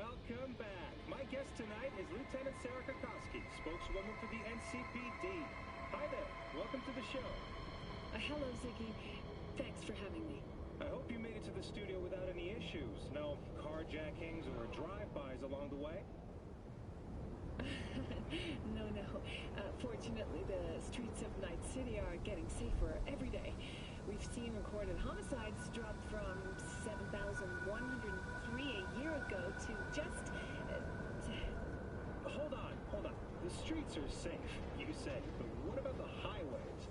Welcome back. My guest tonight is Lieutenant Sarah Kokoski, spokeswoman for the NCPD. Hi there. Welcome to the show. Hello, Ziggy. Thanks for having me. I hope you made it to the studio without any issues. No carjackings or drive-bys along the way? No. Fortunately, the streets of Night City are getting safer every day. We've seen recorded homicides drop from 7,103 a year ago to just... Hold on. The streets are safe, you said, but what about the highways?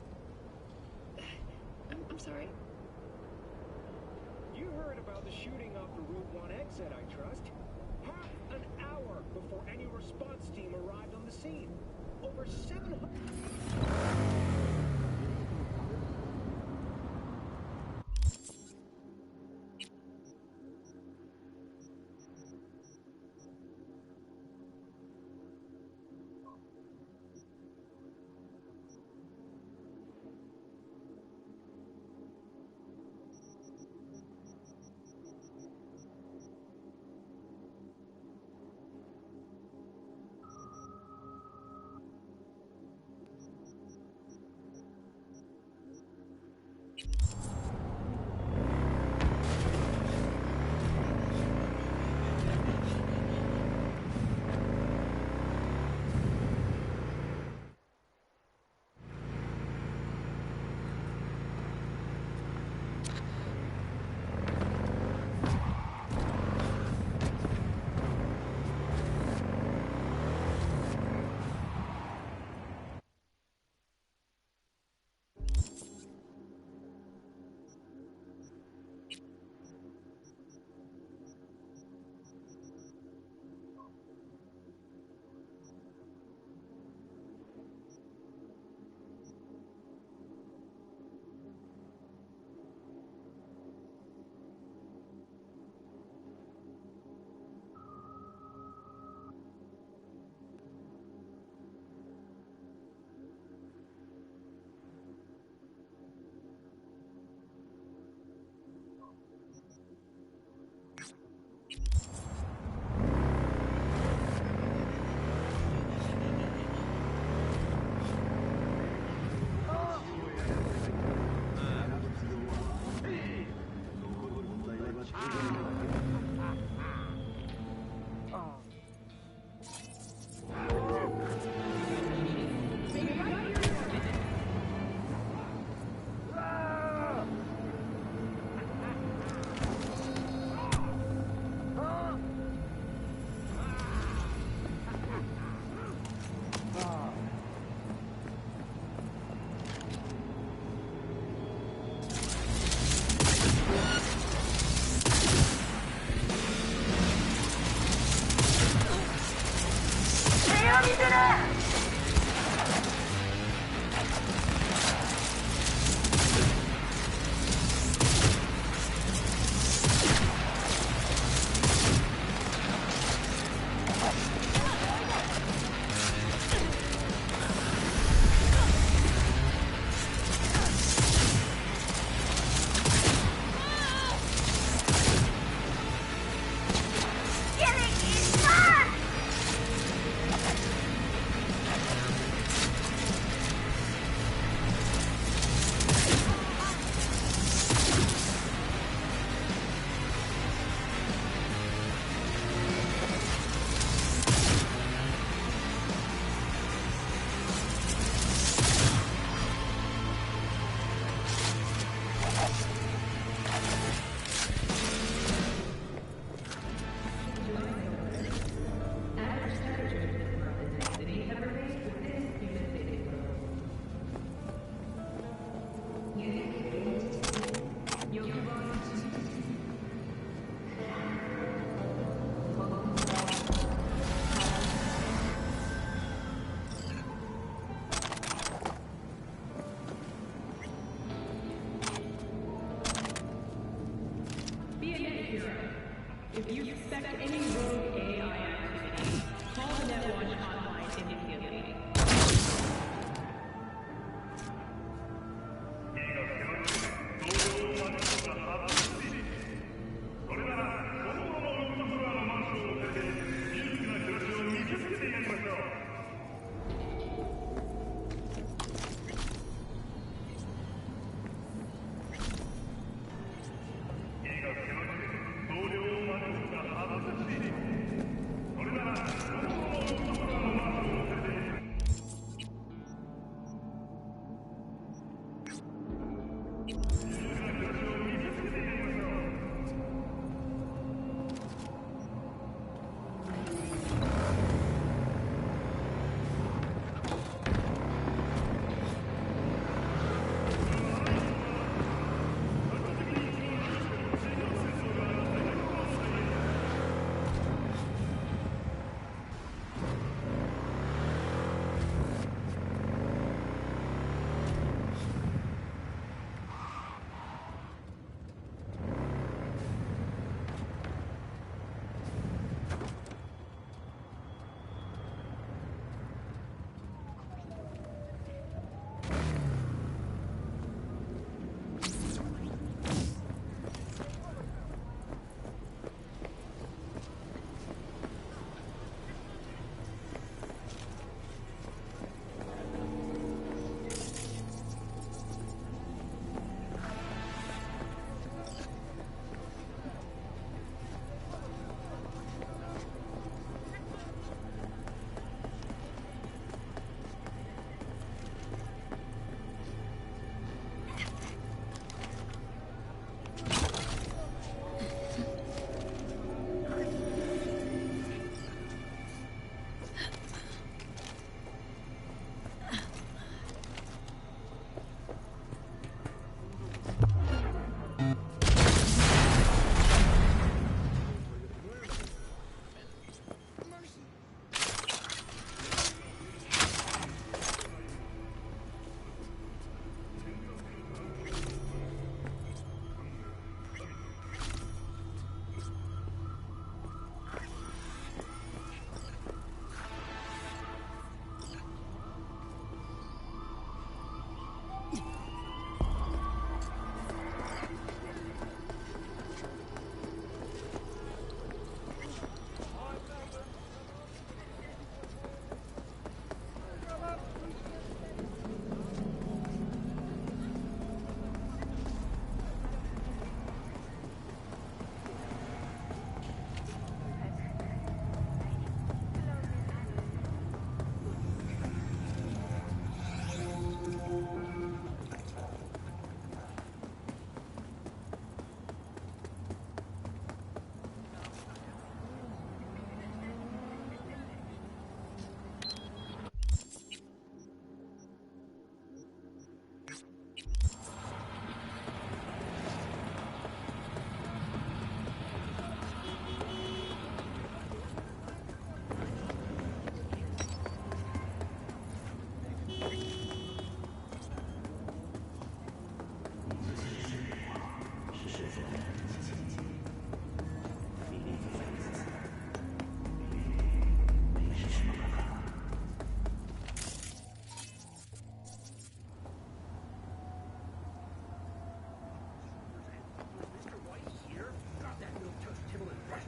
I'm sorry? You heard about the shooting off the Route 1 exit, I trust. Half an hour before any response team arrived on the scene. Over 700...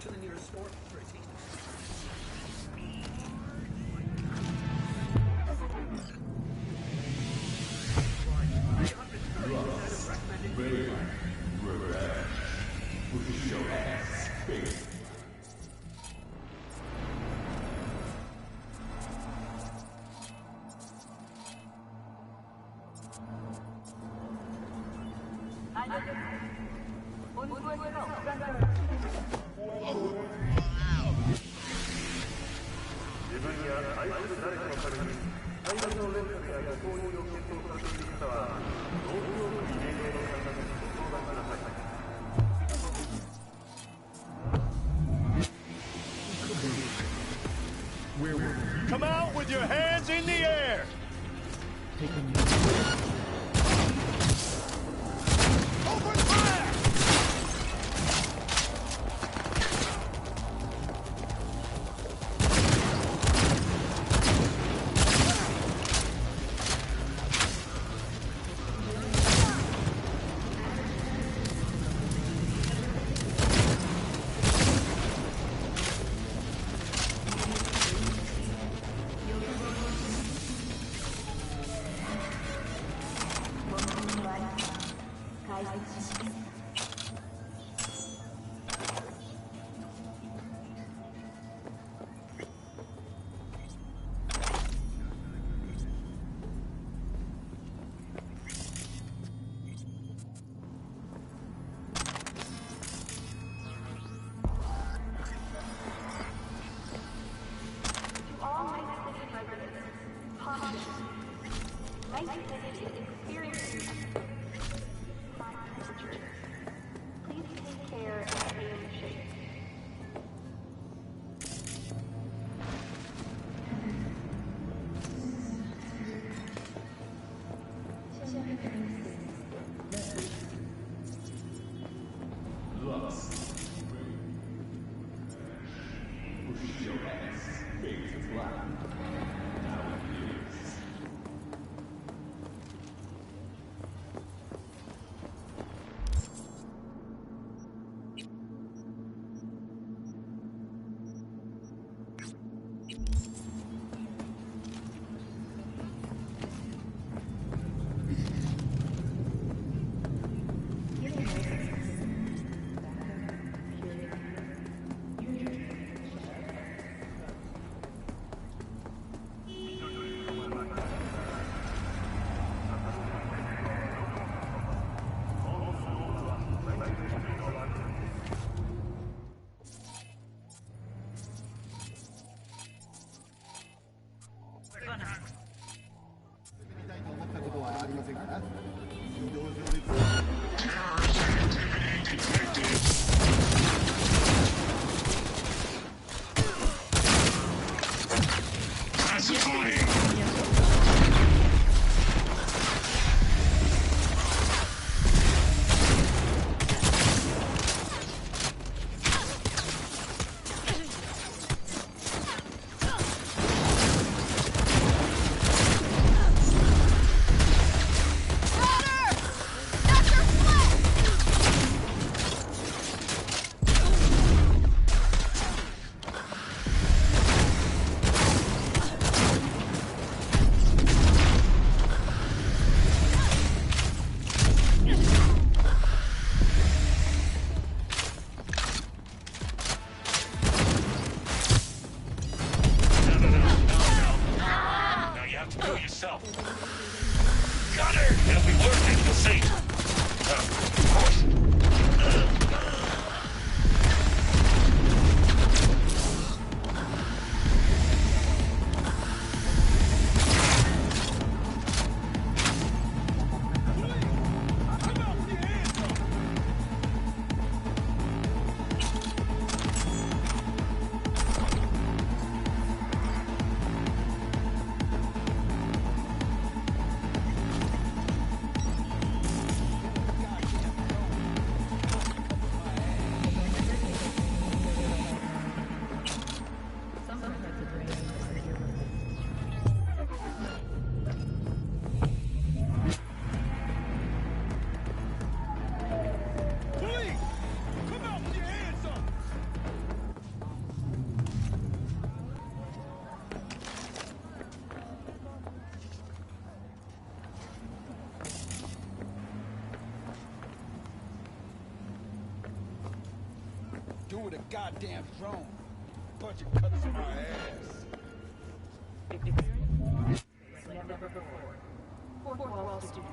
to the nearest store. Very tasty. Come out with your hands in the air! Open fire! goddamn drone. Bunch of cuts in our ass. Never before. Fourth wall students.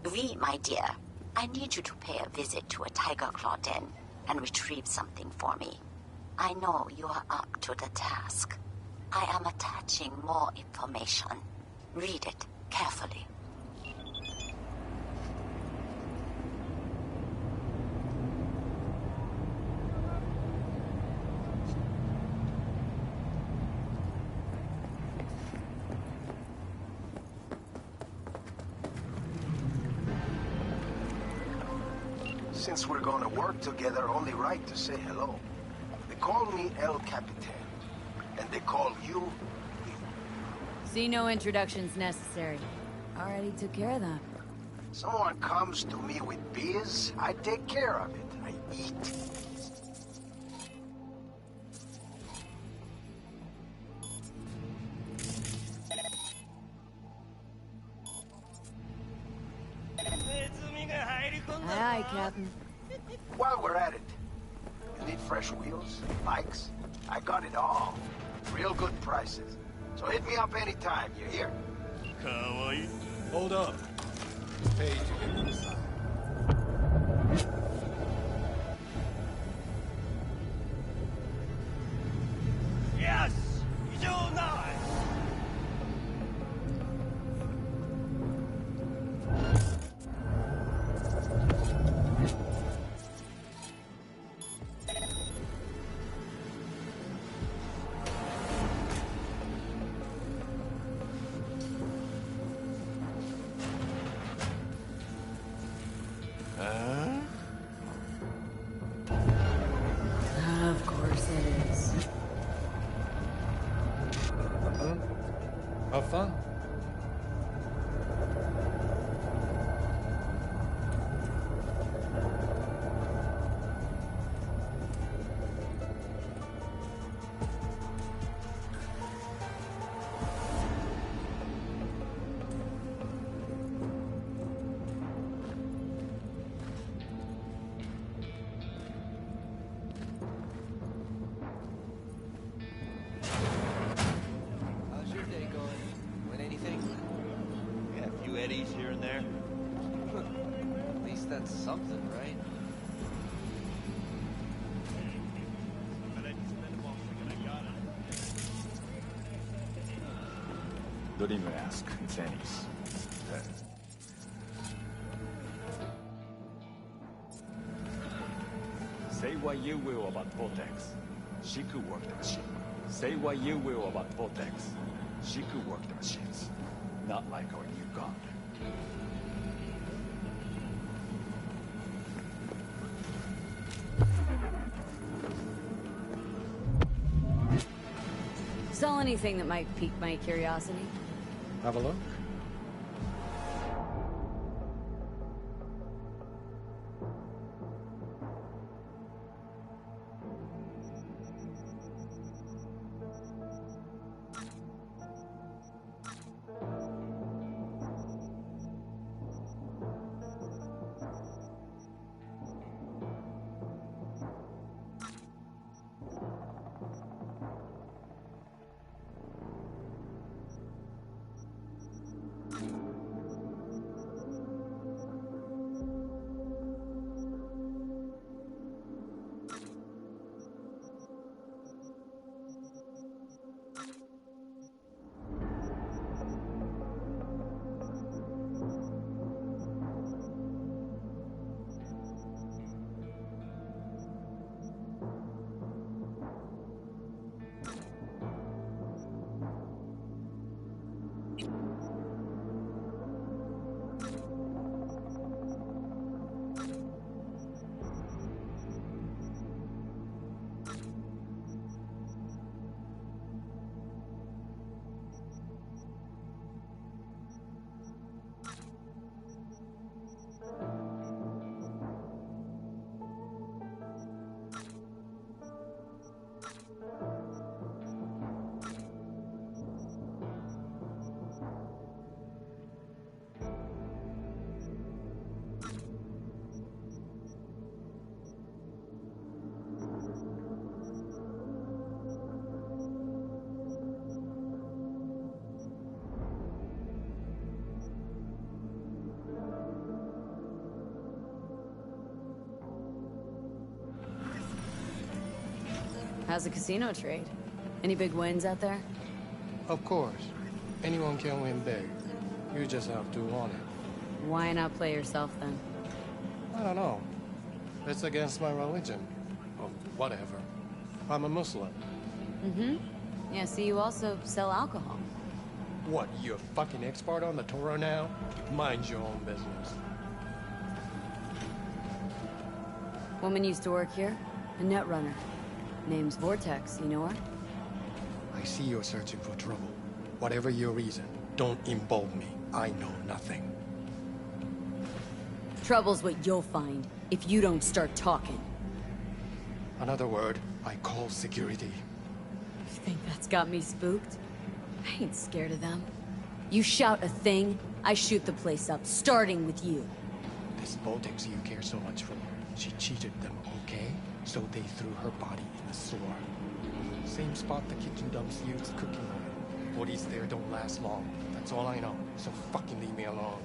V, my dear, I need you to pay a visit to a tiger claw den and retrieve something for me. I know you are up to the task. I am attaching more information. Read it carefully. Since we're gonna work together, only right to say hello. They call me El Capitan, and they call you... See, no introductions necessary. Already took care of that. Someone comes to me with biz, I take care of it. I eat. Aye, Captain. While we're at it, you need fresh wheels, bikes? I got it all. Real good prices. So hit me up anytime, you hear? Kawaii. Hold up. Page you get to the side. Yes! You know. Of course it is. Have fun. That's something, right? Don't even ask. It's Annie's. Say what you will about Vortex. She could work the machine. Say what you will about Vortex. She could work the machines. Not like our new gun. Sell anything that might pique my curiosity. Have a look. How's the casino trade? Any big wins out there? Of course. Anyone can win big. You just have to want it. Why not play yourself then? I don't know. It's against my religion. Or whatever. I'm a Muslim. Mm-hmm. Yeah, see, you also sell alcohol. What, you a fucking expert on the Torah now? Mind your own business. Woman used to work here. A net runner. Name's Vortex, you know her? I see you're searching for trouble. Whatever your reason, don't involve me. I know nothing. Trouble's what you'll find if you don't start talking. Another word, I call security. You think that's got me spooked? I ain't scared of them. You shout a thing, I shoot the place up, starting with you. This Vortex you care so much for, she cheated them, okay? So they threw her body in the sewer. Same spot the kitchen dumps used cooking oil. Bodies there don't last long. That's all I know. So fucking leave me alone.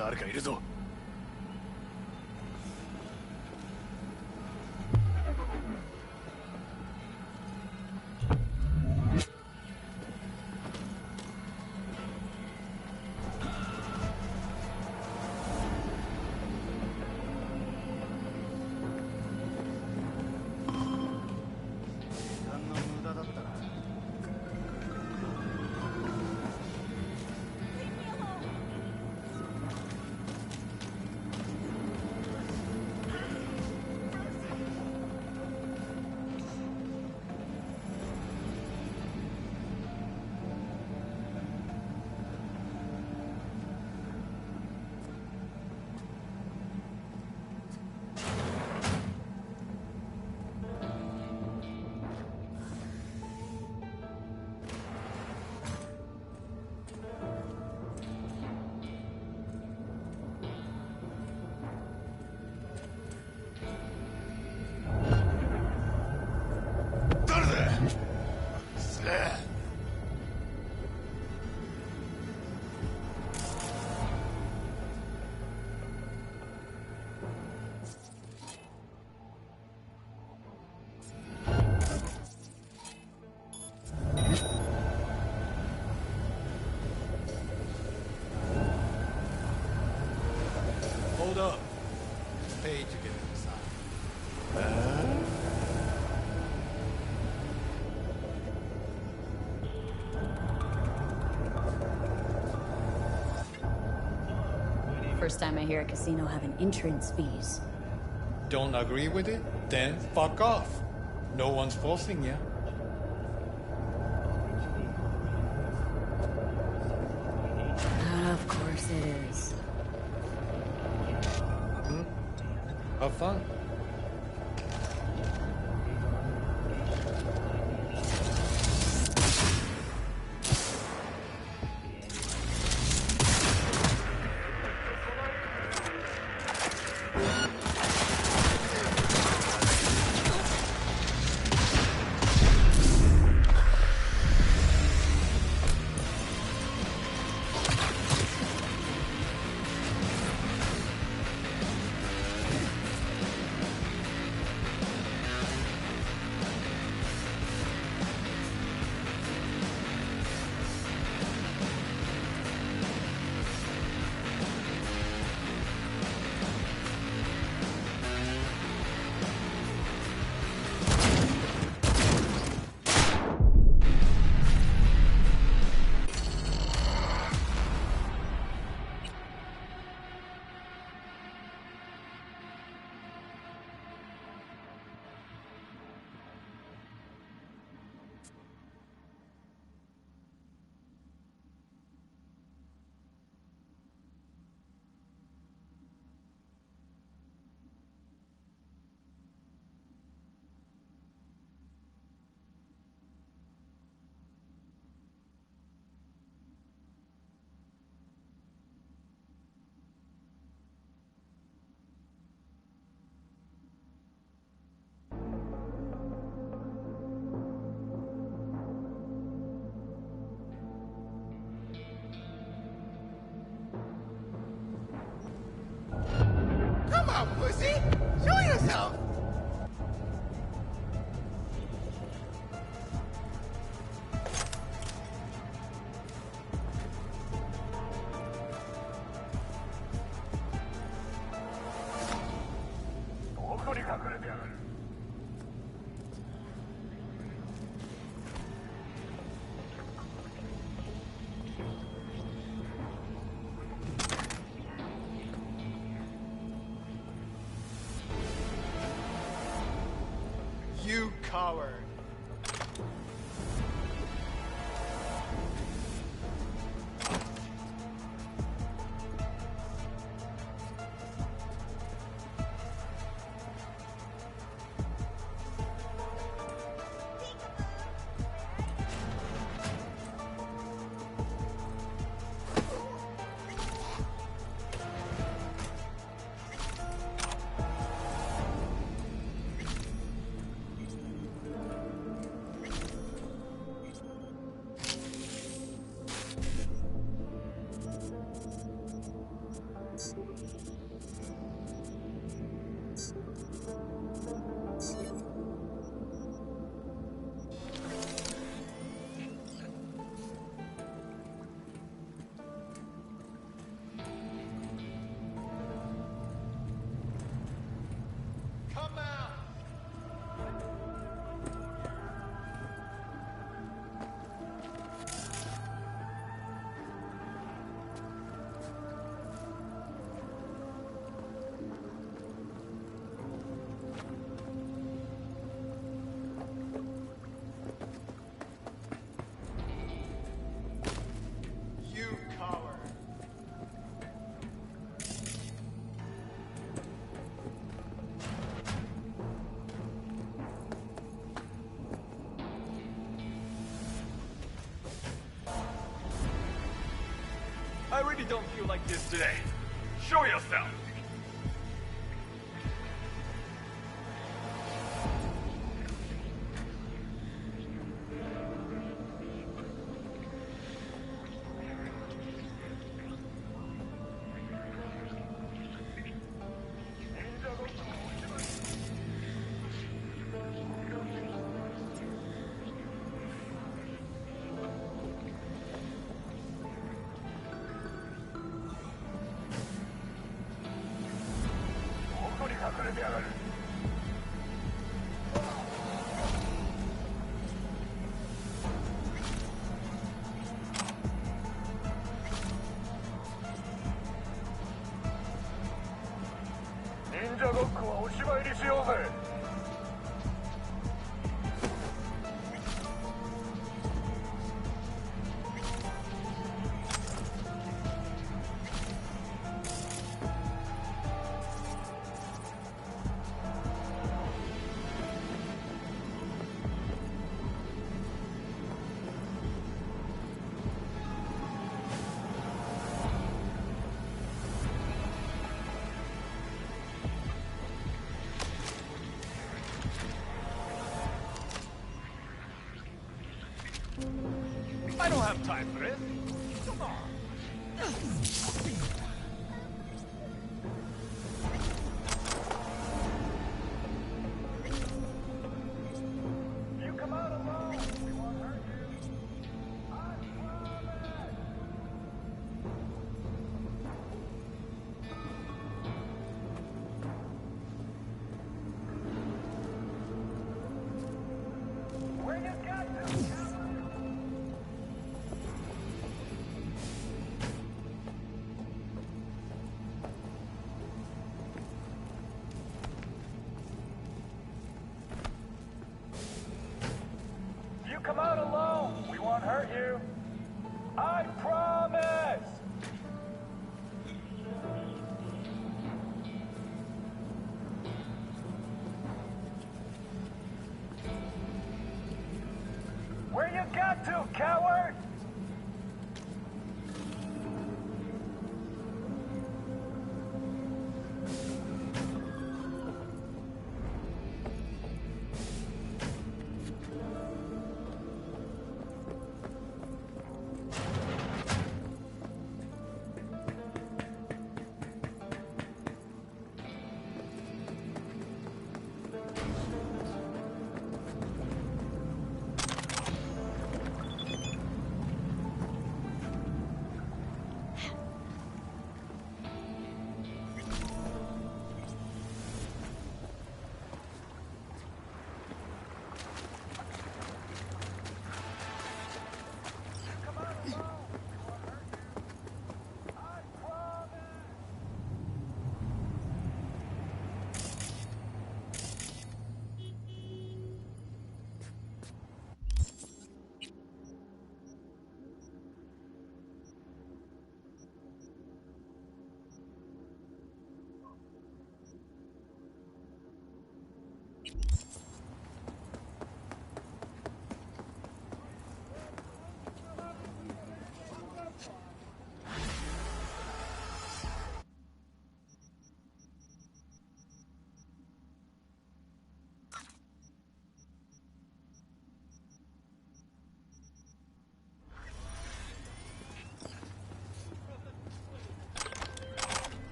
誰かいるぞ。Hold up. Paid to get inside. First time I hear a casino having entrance fees. Don't agree with it? Then fuck off. No one's forcing you. Of course it is. Have fun. Come on, pussy! Show yourself! You coward. I really don't feel like this today. Show yourself! I don't have time for this. Come on. You come out alone. We won't hurt you. I promise. Where you got to? Come out alone. We won't hurt you. I promise. Where you got to, coward?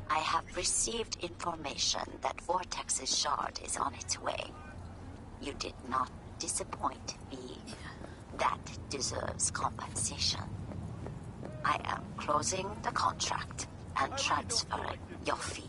I have received information that Vortex's shard is on its way. You did not disappoint me. That deserves compensation. I am closing the contract and transferring your fee.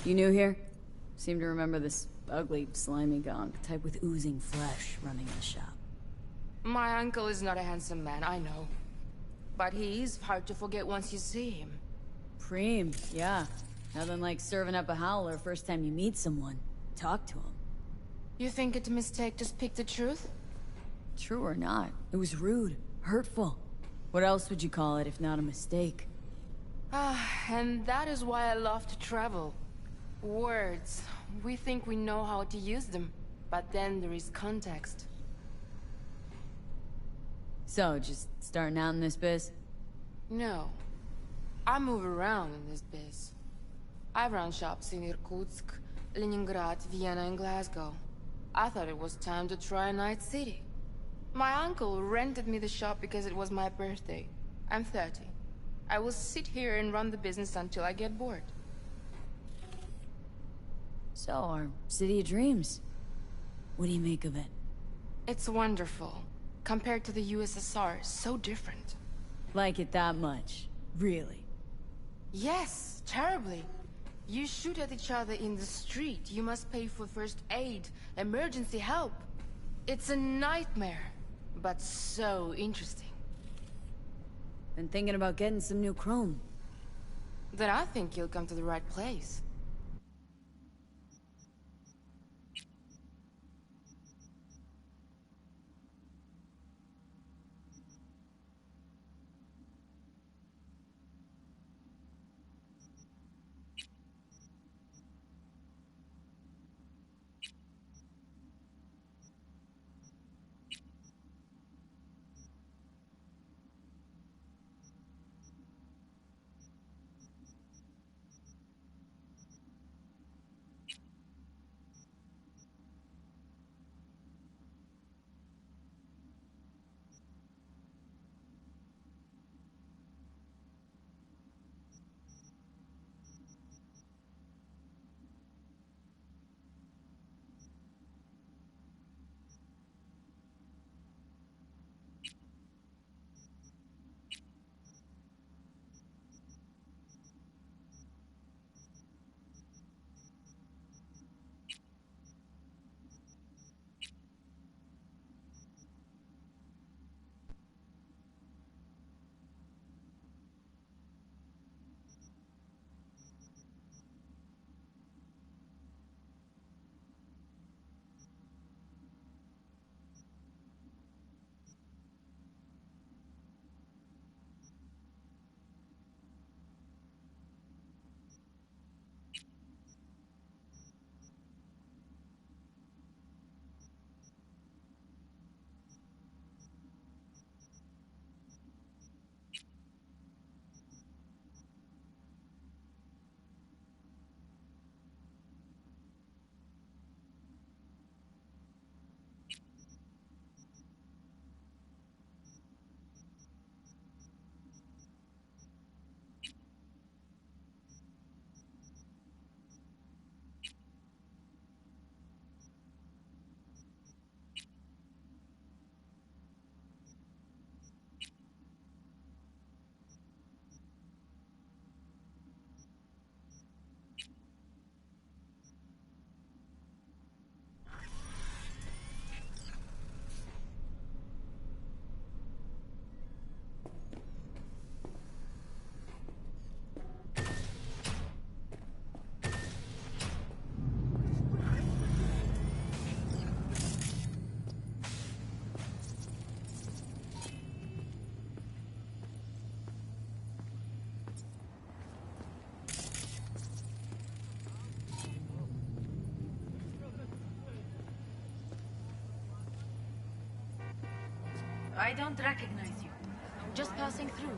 You new here? Seem to remember this ugly, slimy gonk, type with oozing flesh running the shop. My uncle is not a handsome man, I know. But he is hard to forget once you see him. Preem, yeah. Nothing like serving up a howler first time you meet someone. Talk to him. You think it's a mistake to speak the truth? True or not, it was rude, hurtful. What else would you call it if not a mistake? And that is why I love to travel. Words. We think we know how to use them, but then there is context. So, just starting out in this biz? No. I move around in this biz. I run shops in Irkutsk, Leningrad, Vienna, and Glasgow. I thought it was time to try Night City. My uncle rented me the shop because it was my birthday. I'm 30. I will sit here and run the business until I get bored. So, our city of dreams. What do you make of it? It's wonderful. Compared to the USSR, so different. Like it that much? Really? Yes, terribly. You shoot at each other in the street. You must pay for first aid, emergency help. It's a nightmare, but so interesting. Been thinking about getting some new chrome. Then I think you'll come to the right place. I don't recognize you. Just passing through.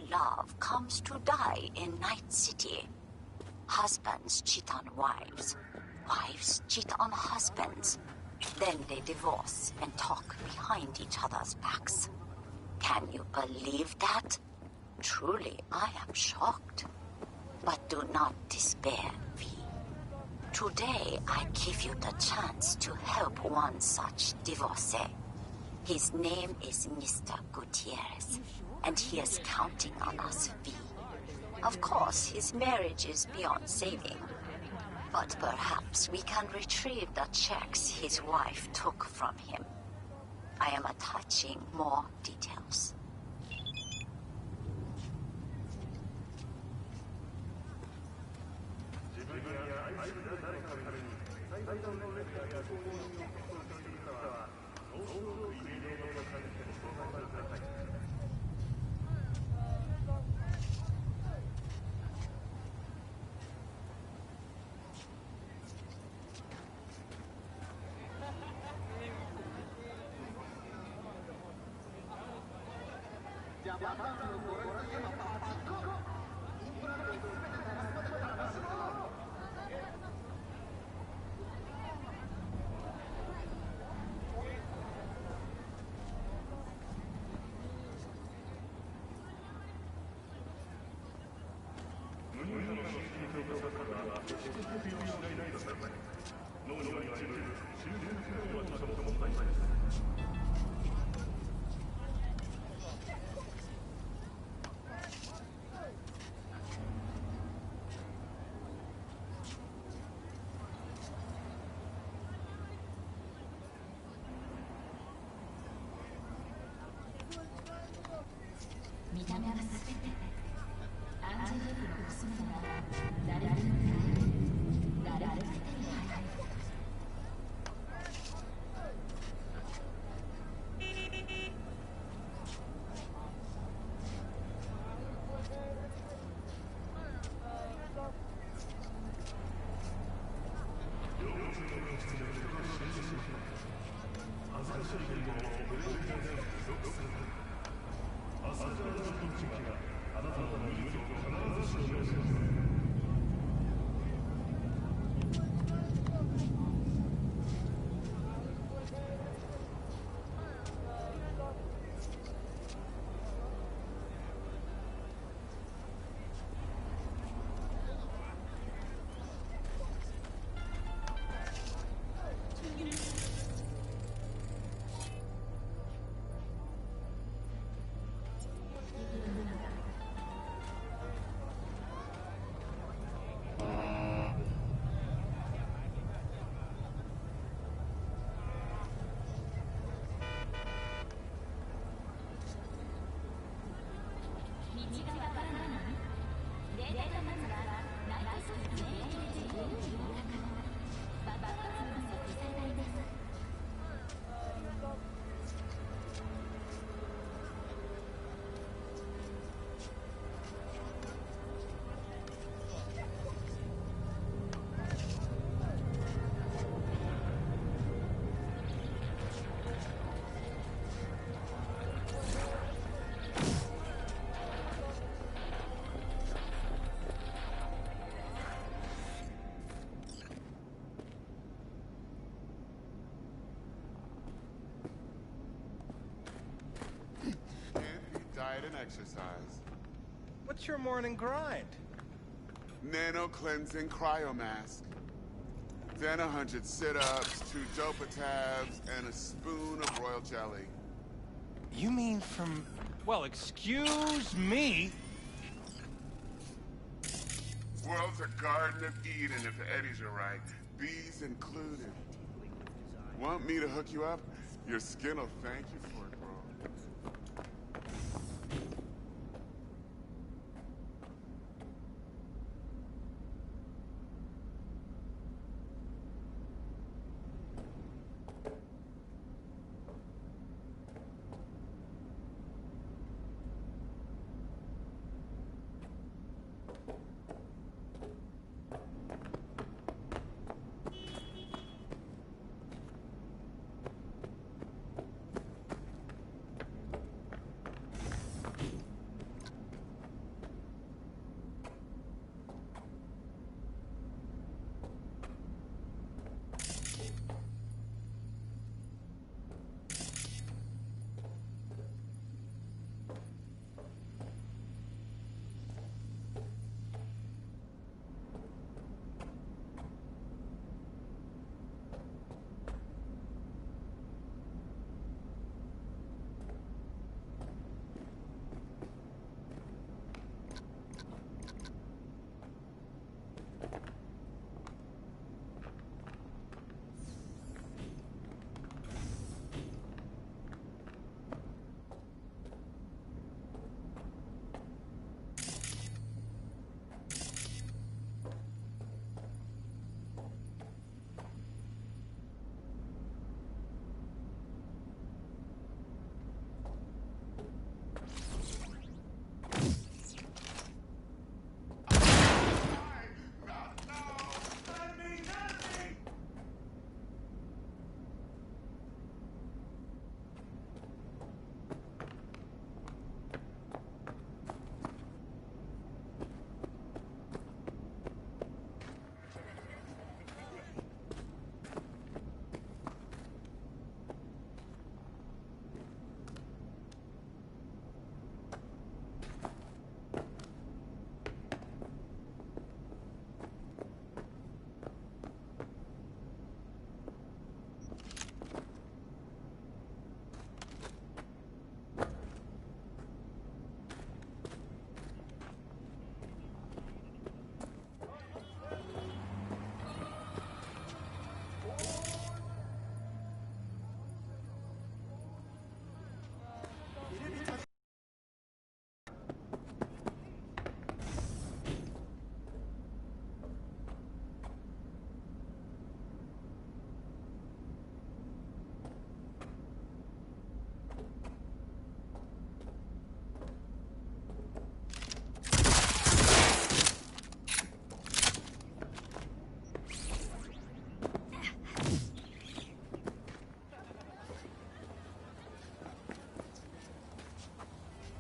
love comes to die in Night City. Husbands cheat on wives. Wives cheat on husbands. Then they divorce and talk behind each other's backs. Can you believe that? Truly, I am shocked. But do not despair, V. Today, I give you the chance to help one such divorcee. His name is Mr. Gutierrez, and he is counting on us, V. Of course, his marriage is beyond saving. But perhaps we can retrieve the checks his wife took from him. I am attaching more details. Diet and exercise. What's your morning grind? Nano cleansing cryo mask. Then 100 sit-ups, 2 dopatabs, and a spoon of royal jelly. You mean from... Well, excuse me? World's a garden of Eden if the eddies are right. Bees included. Want me to hook you up? Your skin will thank you for it, bro.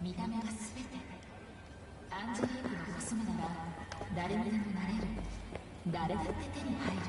見た目が全て。アンジェリークの娘なら誰にでもなれる。誰だって手に入る。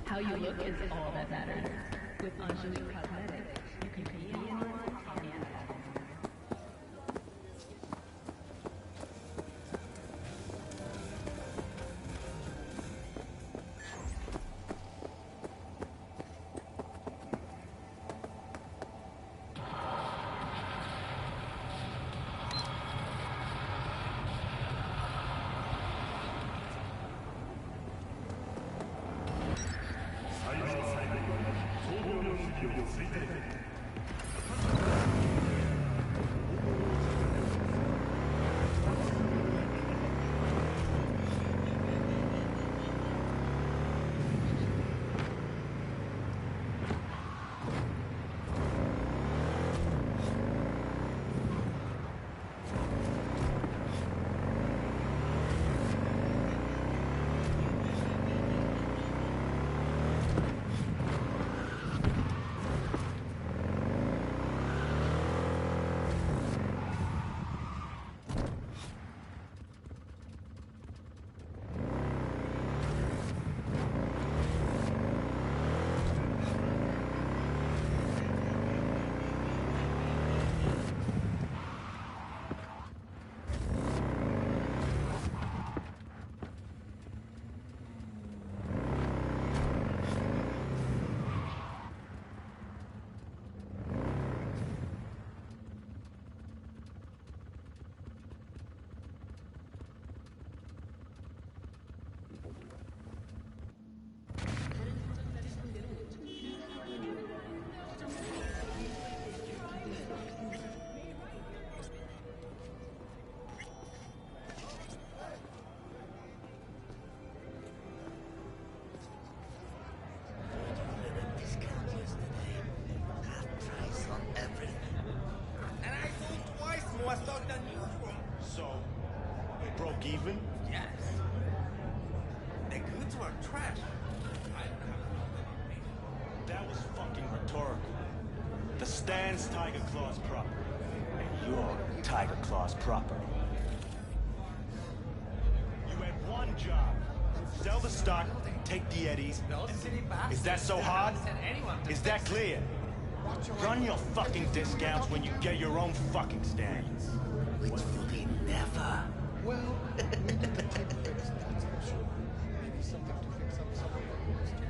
How you look is all that matters. With Anjali Cosmetics, you can be anyone and everyone. So, broke even? Yes. The goods were trash. That was fucking rhetorical. The stand's Tiger Claw's property, and you're Tiger Claw's property. You had one job. Sell the stock, take the eddies. Is that so hard? Is that clear? Run your fucking discounts when you get your own fucking stands. Literally never. Well, we need to take fix, that's for sure. Maybe something to fix up some of the rules too.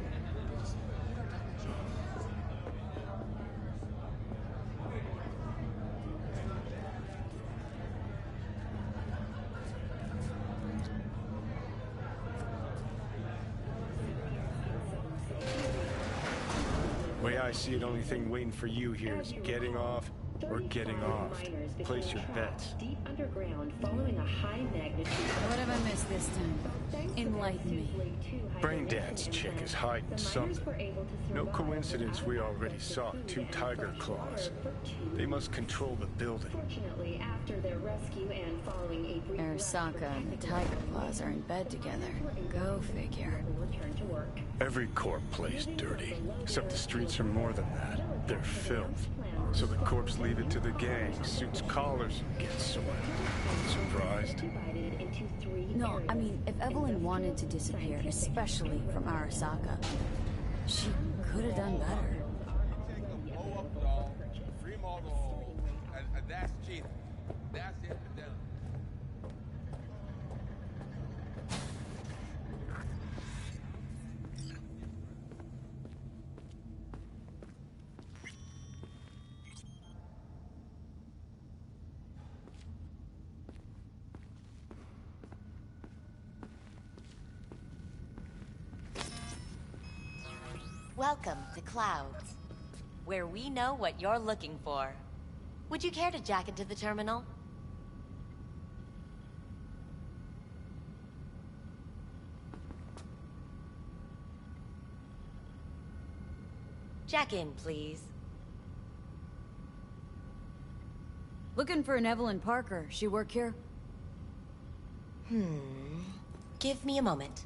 Way I see it, only thing waiting for you here is getting off or getting off. Place your bets. Deep underground, following a high magnitude. What have I missed? this time? Enlighten me. Braindance chick is hiding something. No coincidence we already saw 2 tiger claws. They must control the building. Fortunately, after their rescue and following a brief Arasaka and the tiger claws are in bed together. Go figure. return to work. Every corp plays dirty. Except the streets are more than that. They're filth. So the corps leave it to the gang, suits collars, and gets swept. Surprised? No, I mean, if Evelyn wanted to disappear, especially from Arasaka, she could have done better. Free model, and that's cheap. That's it for them. Welcome to Clouds, where we know what you're looking for. Would you care to jack into the terminal? Jack in, please. Looking for an Evelyn Parker. She work here? Give me a moment.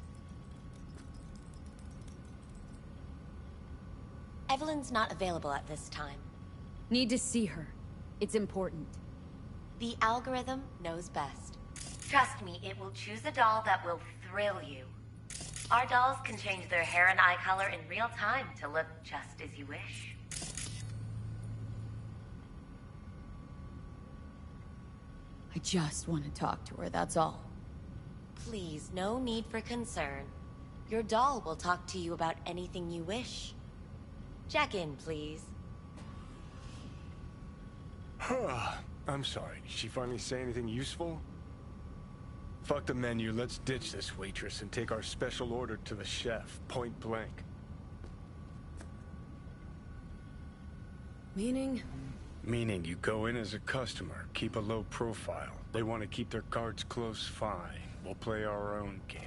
Evelyn's not available at this time. Need to see her. It's important. The algorithm knows best. Trust me, it will choose a doll that will thrill you. Our dolls can change their hair and eye color in real time to look just as you wish. I just want to talk to her, that's all. Please, no need for concern. Your doll will talk to you about anything you wish. Jack in, please. I'm sorry, did she finally say anything useful? Fuck the menu, let's ditch this waitress and take our special order to the chef, point blank. Meaning? Meaning you go in as a customer, keep a low profile. They want to keep their cards close, fine. We'll play our own game.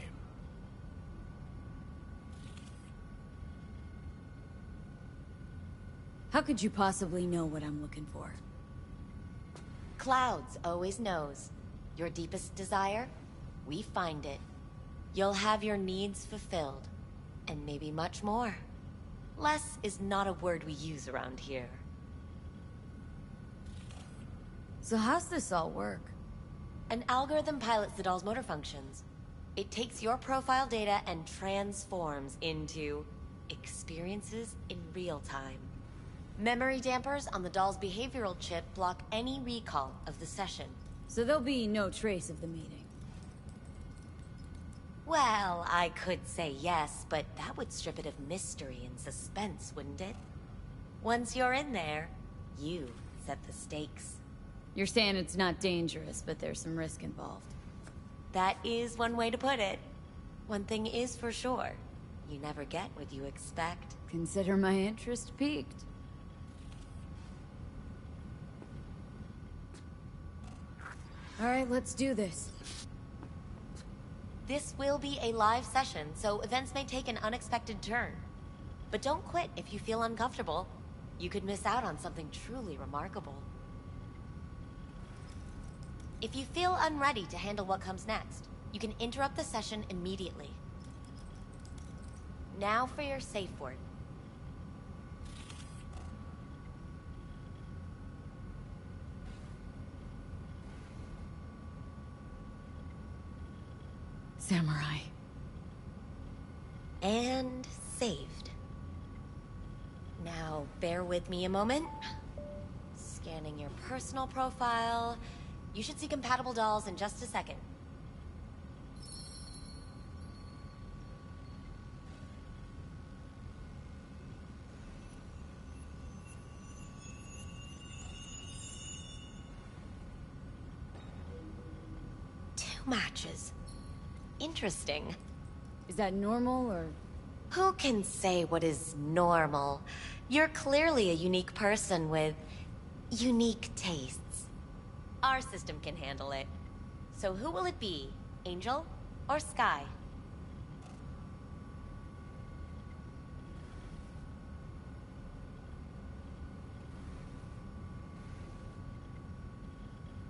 How could you possibly know what I'm looking for? Clouds always knows. Your deepest desire, we find it. You'll have your needs fulfilled, and maybe much more. Less is not a word we use around here. So how's this all work? An algorithm pilots the doll's motor functions. It takes your profile data and transforms into experiences in real time. Memory dampers on the doll's behavioral chip block any recall of the session. So there'll be no trace of the meeting. Well, I could say yes, but that would strip it of mystery and suspense, wouldn't it? Once you're in there, you set the stakes. You're saying it's not dangerous, but there's some risk involved. That is one way to put it. One thing is for sure, you never get what you expect. Consider my interest piqued. All right, let's do this. This will be a live session, so events may take an unexpected turn. But don't quit if you feel uncomfortable. You could miss out on something truly remarkable. If you feel unready to handle what comes next, you can interrupt the session immediately. Now for your safe word. Samurai. And saved. Now, bear with me a moment. Scanning your personal profile. You should see compatible dolls in just a second. Two matches. Interesting. Is that normal, or...? Who can say what is normal? You're clearly a unique person with unique tastes. Our system can handle it. So who will it be? Angel? Or sky.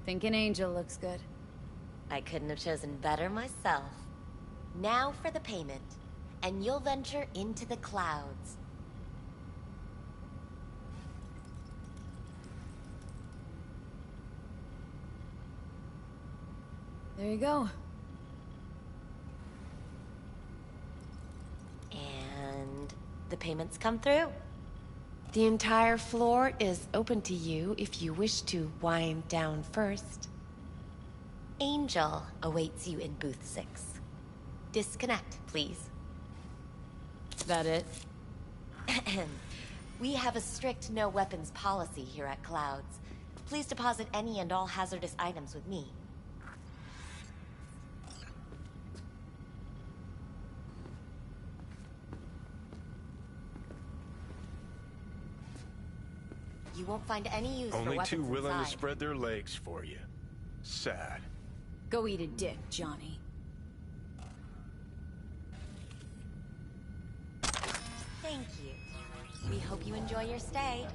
Think an angel looks good. I couldn't have chosen better myself. Now for the payment, and you'll venture into the clouds. There you go. And the payments come through. The entire floor is open to you if you wish to wind down first. Angel awaits you in booth 6. Disconnect, please. Is that it? We have a strict no weapons policy here at Clouds. Please deposit any and all hazardous items with me. You won't find any use for Only weapons too willing inside. to spread their legs for you. Sad. Go eat a dick, Johnny. Thank you. We hope you enjoy your stay.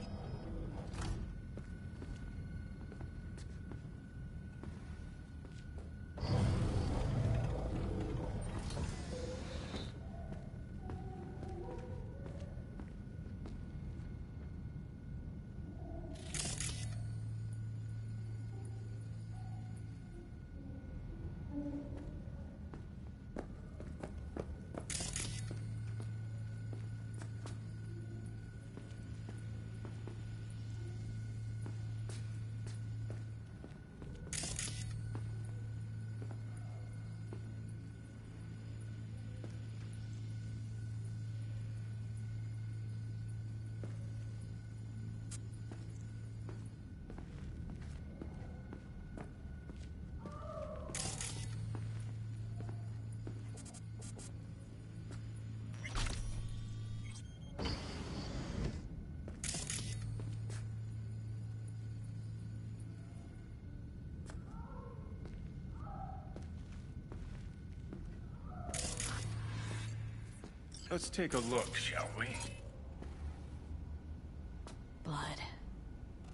Let's take a look, shall we? Blood.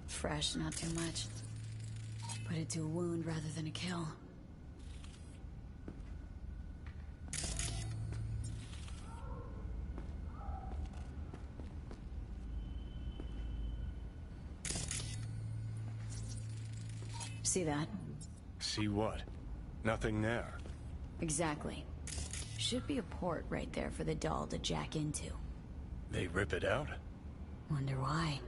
Fresh, not too much. Put it to a wound rather than a kill. See that? See what? Nothing there. Exactly. Should be a port right there for the doll to jack into. They rip it out? Wonder why.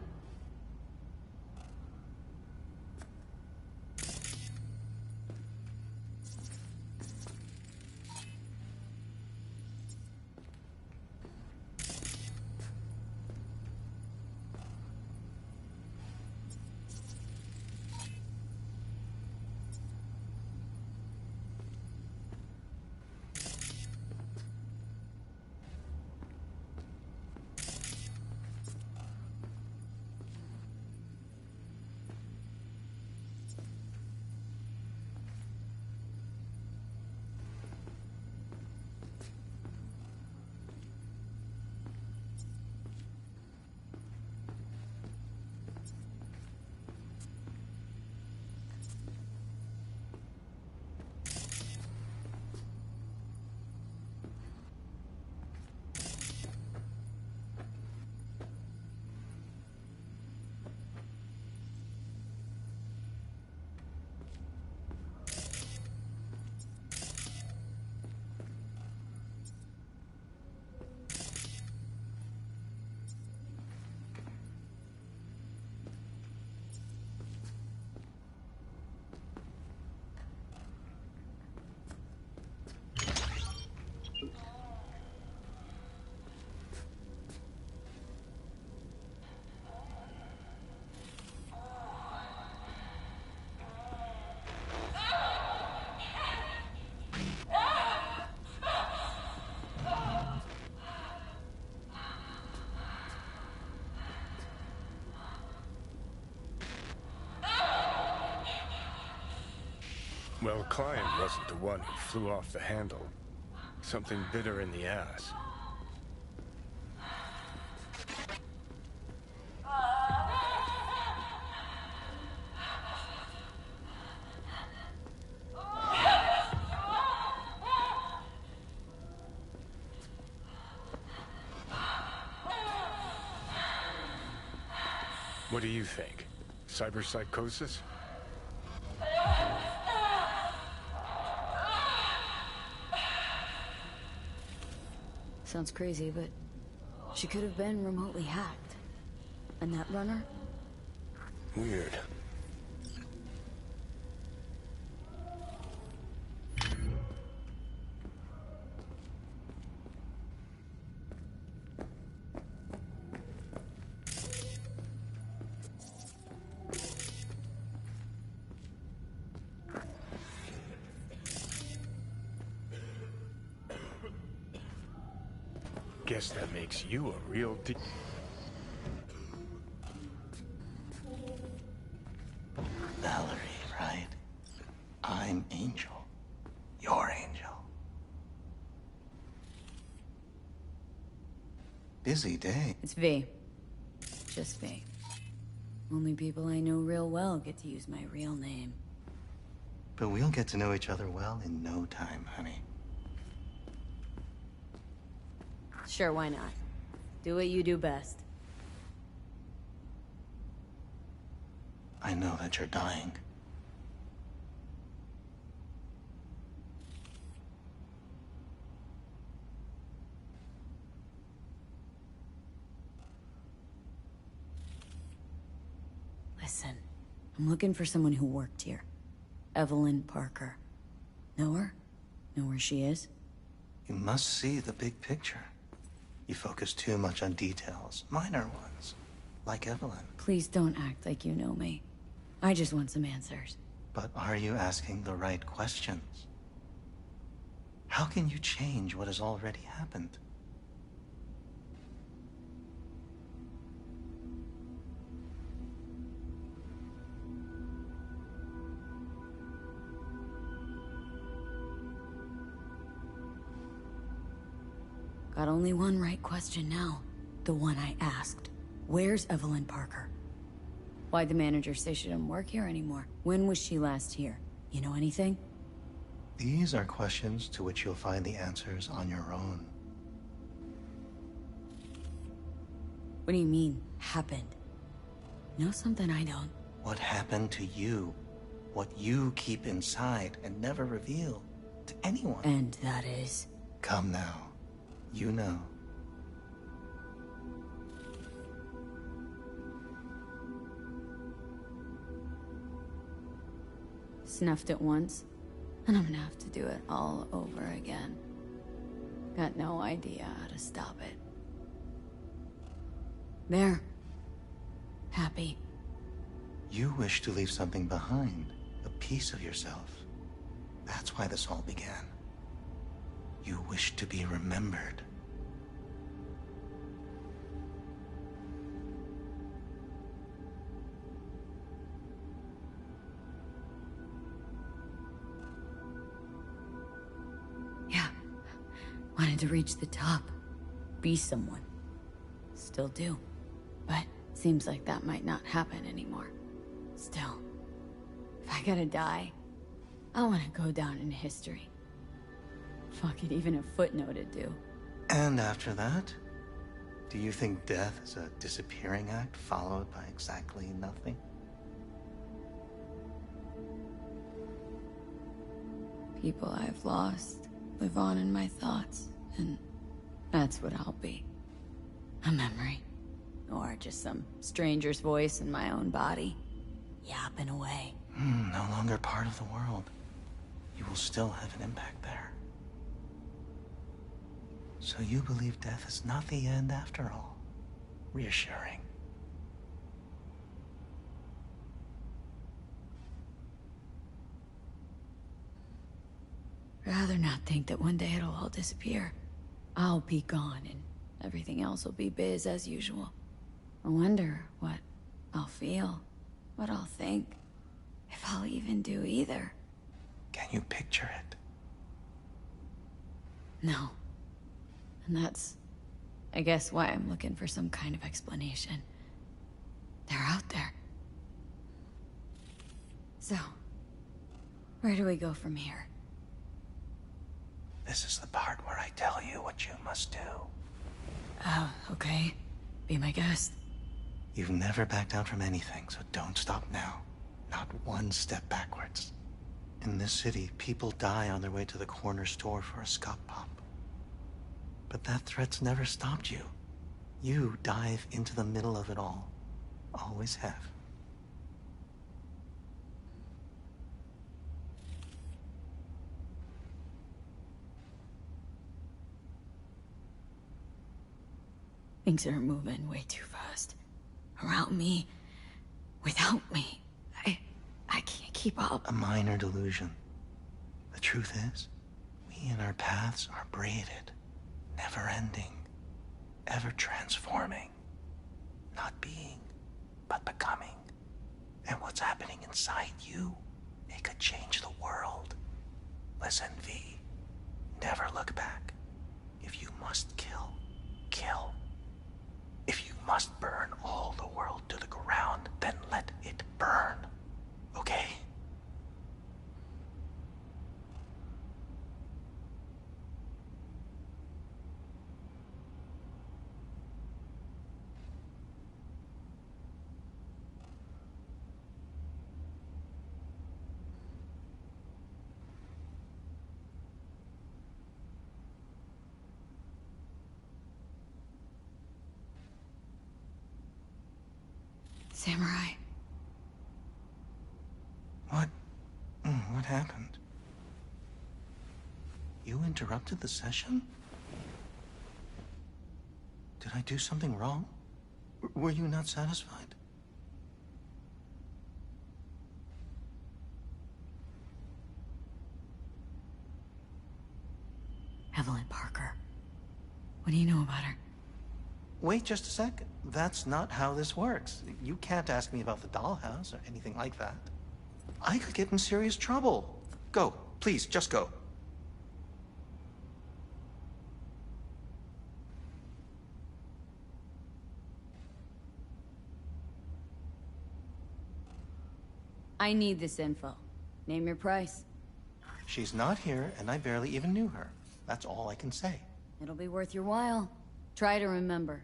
Well, client wasn't the one who flew off the handle. Something bit her in the ass. What do you think? Cyberpsychosis? Sounds crazy, but she could have been remotely hacked. And that runner? Weird. Guess that makes you a real Valerie, right? I'm Angel. Your Angel. Busy day. It's V. Just V. Only people I know real well get to use my real name. But we'll get to know each other well in no time, honey. Sure, why not? Do what you do best. I know that you're dying. Listen, I'm looking for someone who worked here. Evelyn Parker. Know her? Know where she is? You must see the big picture. You focus too much on details, minor ones, like Evelyn. Please don't act like you know me. I just want some answers. But are you asking the right questions? How can you change what has already happened? Got only one right question now. The one I asked. Where's Evelyn Parker? Why'd the manager say she didn't work here anymore? When was she last here? You know anything? These are questions to which you'll find the answers on your own. What do you mean, happened? Know something I don't? What happened to you? What you keep inside and never reveal to anyone. And that is? Come now. You know. Snuffed it once, and I'm gonna have to do it all over again. Got no idea how to stop it. There. Happy. You wish to leave something behind, a piece of yourself. That's why this all began. You wish to be remembered. Yeah. Wanted to reach the top. Be someone. Still do. But seems like that might not happen anymore. Still. If I gotta die, I want to go down in history. Fuck it, even a footnote would do. And after that? Do you think death is a disappearing act followed by exactly nothing? People I've lost live on in my thoughts, and that's what I'll be. A memory. Or just some stranger's voice in my own body, yapping away. No longer part of the world. You will still have an impact there. So you believe death is not the end after all. Reassuring. Rather not think that one day it'll all disappear. I'll be gone and everything else will be biz as usual. I wonder what I'll feel, what I'll think, if I'll even do either. Can you picture it? No. And that's, I guess, why I'm looking for some kind of explanation. They're out there. So, where do we go from here? This is the part where I tell you what you must do. Oh, okay. Be my guest. You've never backed out from anything, so don't stop now. Not one step backwards. In this city, people die on their way to the corner store for a scup pop. But that threat's never stopped you. You dive into the middle of it all. Always have. Things are moving way too fast. Around me, without me. I can't keep up. A minor delusion. The truth is, we and our paths are braided, never-ending, ever-transforming. Not being, but becoming. And what's happening inside you, it could change the world. Listen, V. Never look back. If you must kill, kill. If you must burn all the world to the ground, then let it burn. Okay? Samurai. What happened? You interrupted the session? Did I do something wrong? Were you not satisfied? Evelyn Parker. What do you know about her? Wait just a sec. That's not how this works. You can't ask me about the dollhouse or anything like that. I could get in serious trouble. Go. Please, just go. I need this info. Name your price. She's not here, and I barely even knew her. That's all I can say. It'll be worth your while. Try to remember.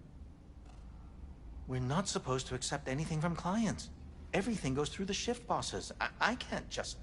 We're not supposed to accept anything from clients. Everything goes through the shift bosses. I can't just...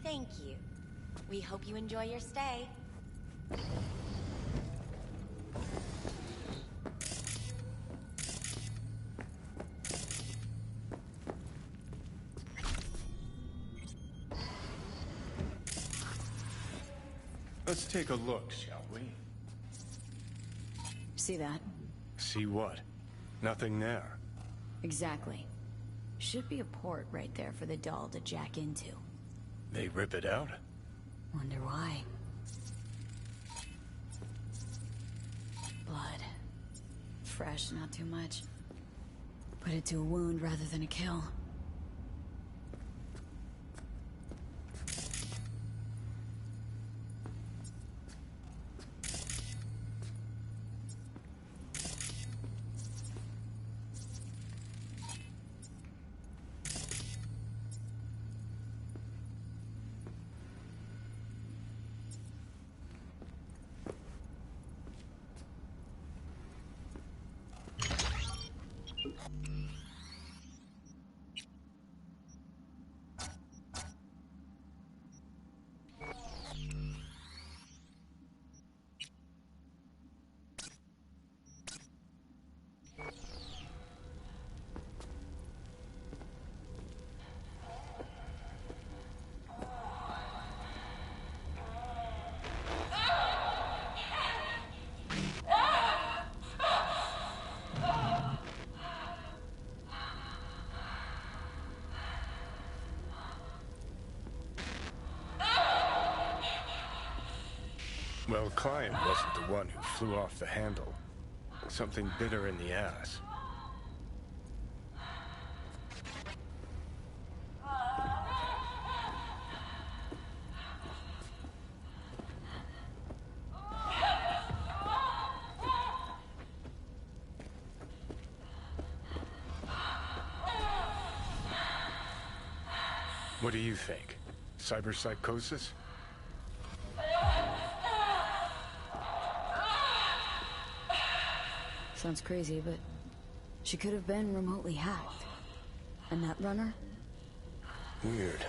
Thank you. We hope you enjoy your stay. Let's take a look, shall we? See that? See what? Nothing there. Exactly. Should be a port right there for the doll to jack into. They rip it out? Wonder why. Blood. Fresh, not too much. Put it to a wound rather than a kill. Well, Client wasn't the one who flew off the handle. Something bit her in the ass. What do you think? Cyberpsychosis? Sounds crazy, but she could have been remotely hacked. And that runner? Weird.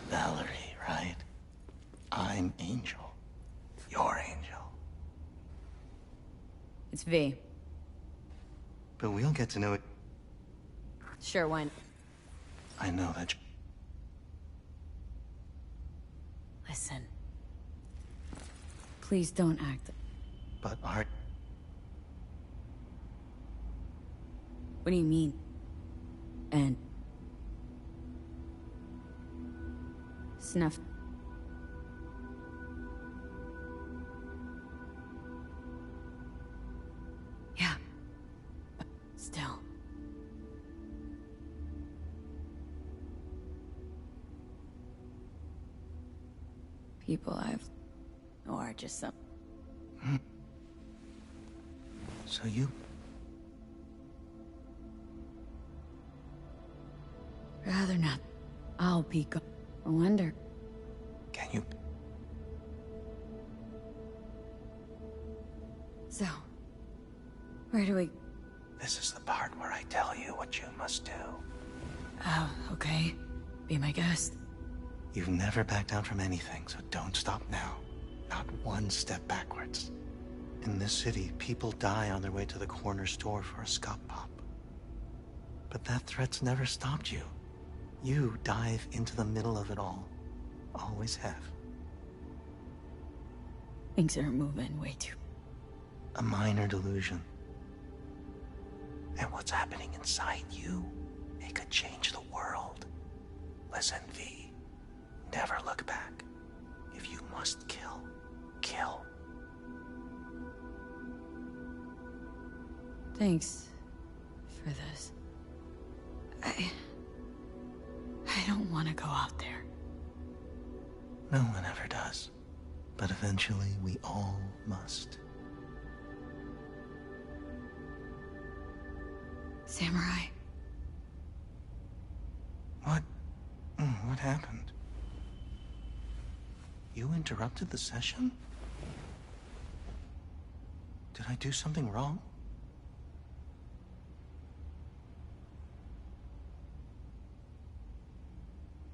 Valerie, right? I'm Angel. You're Angel. It's V. But we'll get to know it. Sure, why not? I know that. Listen. Please don't act. But Art. What do you mean? And... Snuff. Yeah. But still. People I've... or just some... So you... Rather not. I'll peek up. I wonder... Can you... So... Where do we... This is the part where I tell you what you must do. Oh, okay. Be my guest. You've never backed down from anything, so don't stop now. Not one step backwards. In this city, people die on their way to the corner store for a scop pop. But that threat's never stopped you. You dive into the middle of it all. Always have. Things are moving way too... A minor delusion. And what's happening inside you, it could change the world. Listen, V. Never look back. If you must kill, kill. Thanks for this. I don't want to go out there. No one ever does. But eventually we all must. Samurai. What? What happened? You interrupted the session? Did I do something wrong?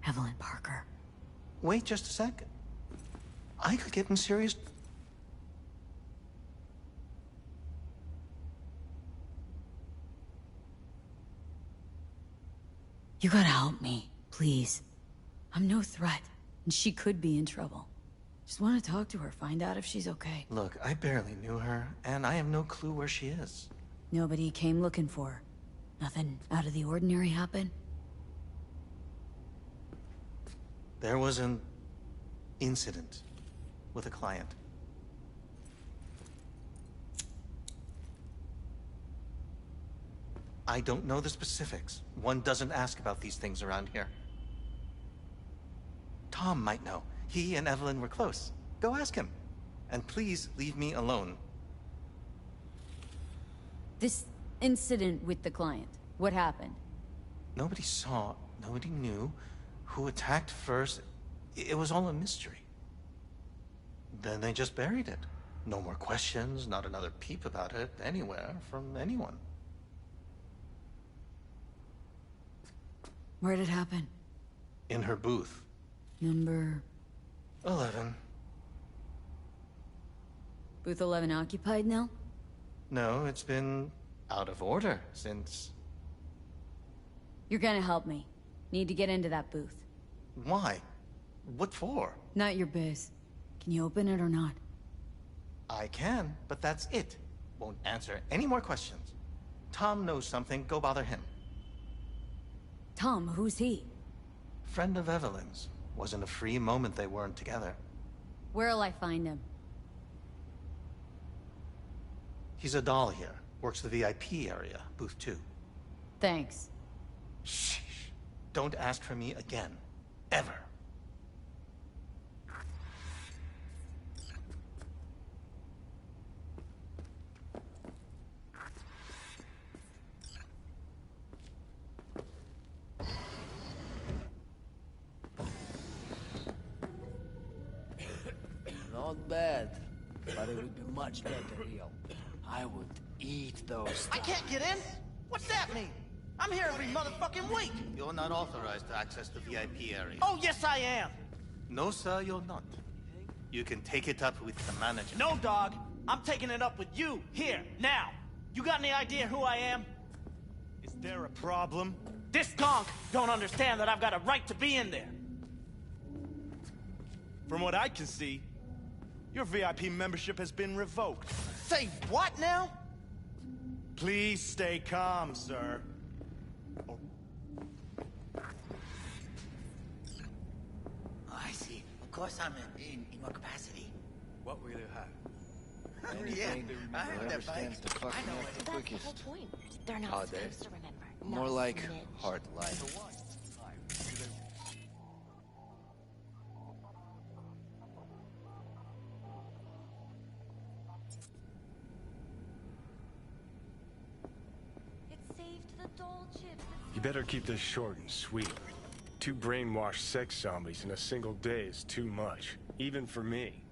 Evelyn Parker. Wait just a second. I could get in serious... You gotta help me, please. I'm no threat, and she could be in trouble. Just want to talk to her, find out if she's okay. Look, I barely knew her, and I have no clue where she is. Nobody came looking for her. Nothing out of the ordinary happened? There was an incident with a client. I don't know the specifics. One doesn't ask about these things around here. Tom might know. He and Evelyn were close. Go ask him. And please leave me alone. This incident with the client, what happened? Nobody saw, nobody knew who attacked first. It was all a mystery. Then they just buried it. No more questions, not another peep about it anywhere from anyone. Where'd it happen? In her booth. Number... 11. Booth 11 occupied now? No, it's been out of order since... You're gonna help me. Need to get into that booth. Why? What for? Not your biz. Can you open it or not? I can, but that's it. Won't answer any more questions. Tom knows something, go bother him. Tom, who's he? Friend of Evelyn's. Wasn't a free moment they weren't together. Where'll I find him? He's a doll here. Works the VIP area, booth 2. Thanks. Shh. Don't ask for me again. Ever. Not bad, but it would be much better here. I would eat those. I can't get in? What's that mean? I'm here every motherfucking week. You're not authorized to access the VIP area. Oh, yes I am. No, sir, you're not. You can take it up with the manager. No, dog. I'm taking it up with you, here, now. You got any idea who I am? Is there a problem? This gonk don't understand that I've got a right to be in there. From what I can see, your VIP membership has been revoked. Say what now? Please stay calm, sir. Oh, I see. Of course I'm in what capacity? What will you have? Yeah, I have Whoever that bike. stands to fuck I know me up it. the quickest. That's the whole point. They're not Are they? supposed to remember. More Not like snitch. hard life. It's saved the doll chips. You better keep this short and sweet. 2 brainwashed sex zombies in a single day is too much, even for me.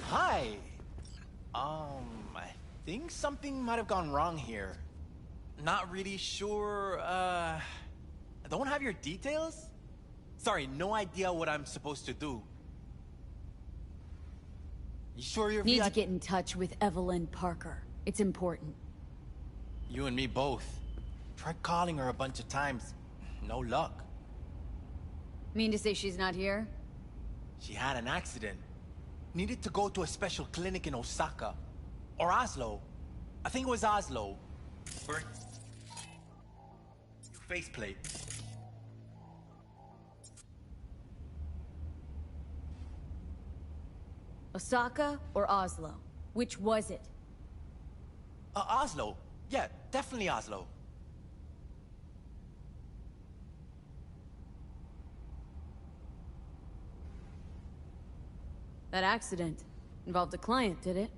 Hi. I think something might have gone wrong here. Not really sure, I don't have your details? Sorry, no idea what I'm supposed to do. You sure you're Need to get in touch with Evelyn Parker. It's important. You and me both. Tried calling her a bunch of times. No luck. Mean to say she's not here? She had an accident. Needed to go to a special clinic in Osaka. Or Oslo. I think it was Oslo. Your faceplate. Osaka or Oslo? Which was it? Oslo. Yeah, definitely Oslo. That accident involved a client, did it?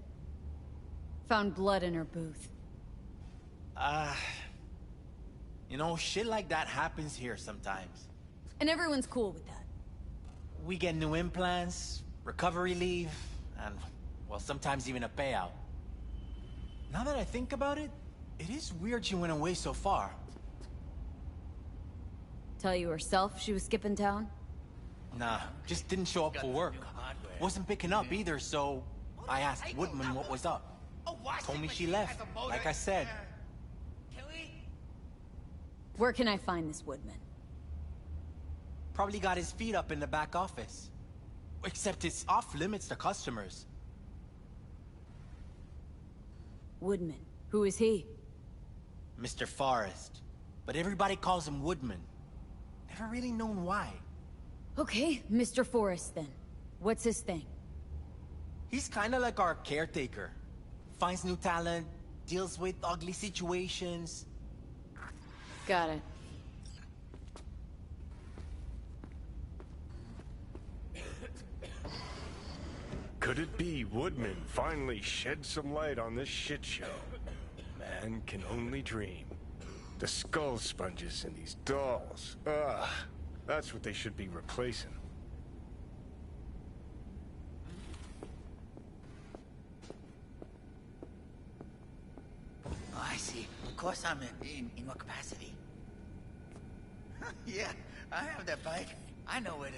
Found blood in her booth. You know, shit like that happens here sometimes. And everyone's cool with that. We get new implants, recovery leave, and, well, sometimes even a payout. Now that I think about it, it is weird she went away so far. Tell you herself she was skipping town? Nah, just didn't show up for work. Wasn't picking up either, so I asked Woodman what was up. Told me she left, like I said. Where can I find this Woodman? Probably got his feet up in the back office. Except it's off limits to customers. Woodman. Who is he? Mr. Forrest. But everybody calls him Woodman. Never really known why. Okay, Mr. Forrest then. What's his thing? He's kinda like our caretaker. Finds new talent, deals with ugly situations. Got it. Could it be Woodman finally shed some light on this shit show? Man can only dream. The skull sponges in these dolls. Ugh. That's what they should be replacing. Oh, I see. Of course I'm in what capacity? Yeah, I have that bike. I know it.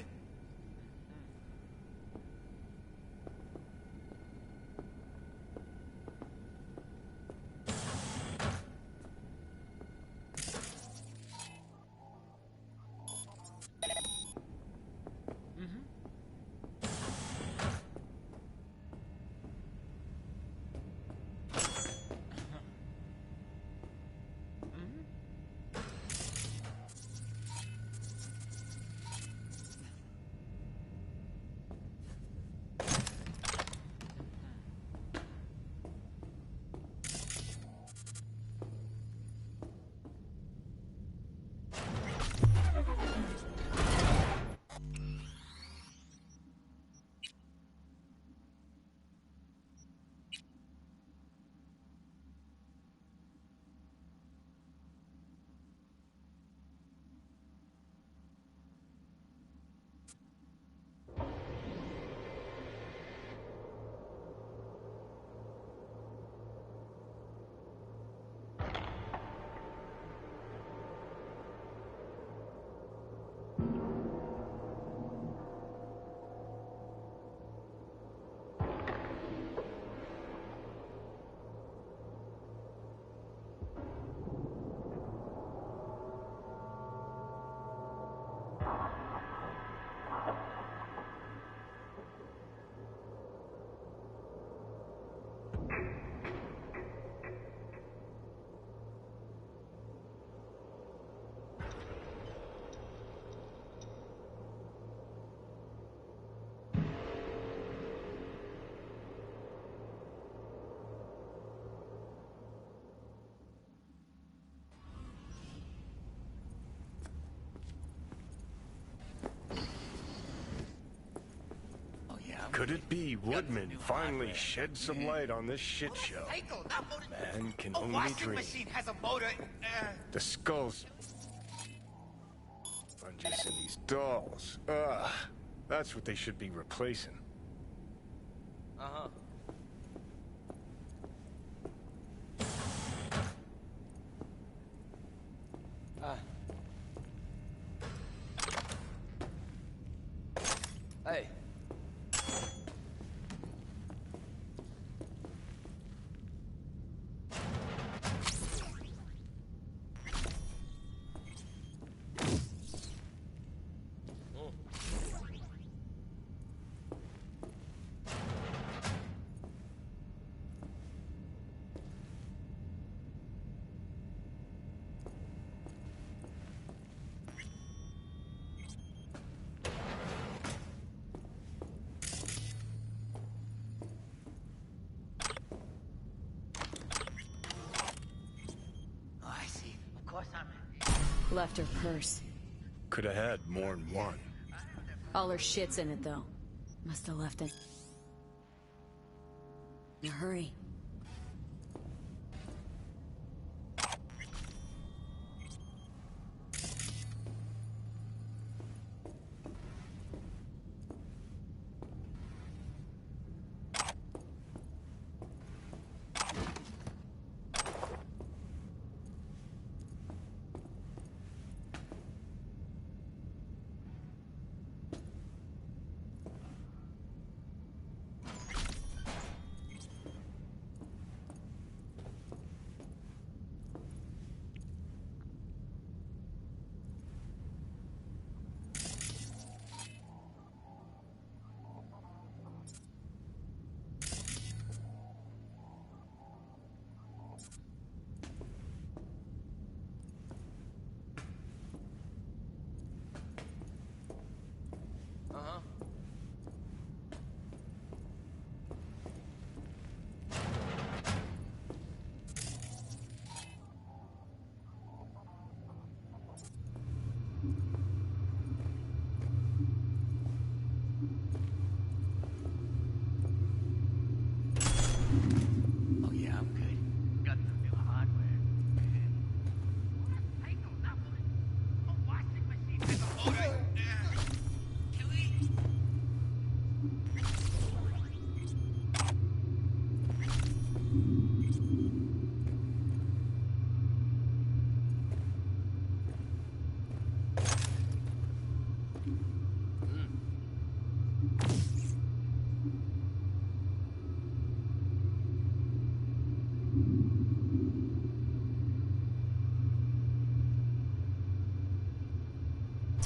Could it be Woodman finally shed some light on this shit show? Man can only dream. Machine has a motor. The skulls sponges in these dolls. Ugh. That's what they should be replacing. Uh-huh. Hey. Left her purse. Could have had more than one. All her shit's in it, though. Must have left it. In a hurry.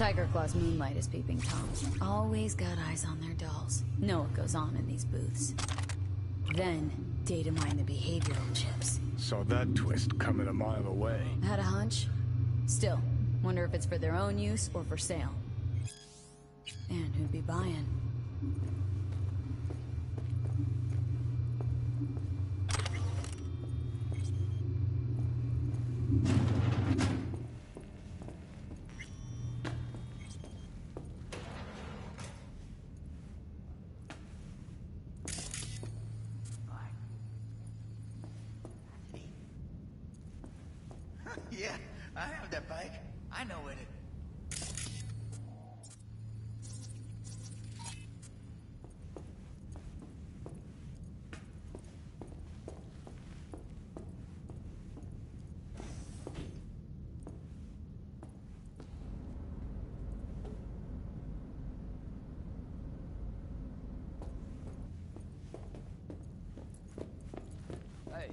Tiger Claw's moonlight is peeping Toms. Always got eyes on their dolls. Know what goes on in these booths. Then, data mine the behavioral chips. Saw that twist coming a mile away. Had a hunch? Still, wonder if it's for their own use or for sale. And who'd be buying? Yeah, I have that bike. I know it. Hey.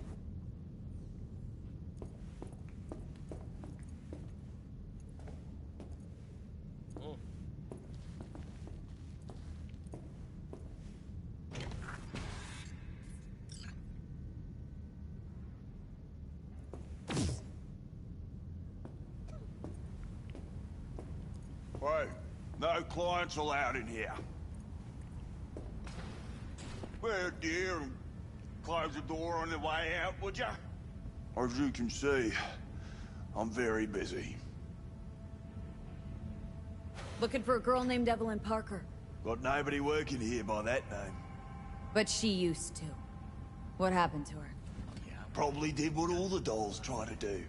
Hey, no clients allowed in here. Well, dear, close the door on the way out, would ya? As you can see, I'm very busy. Looking for a girl named Evelyn Parker. Got nobody working here by that name. But she used to. What happened to her? Probably did what all the dolls try to do.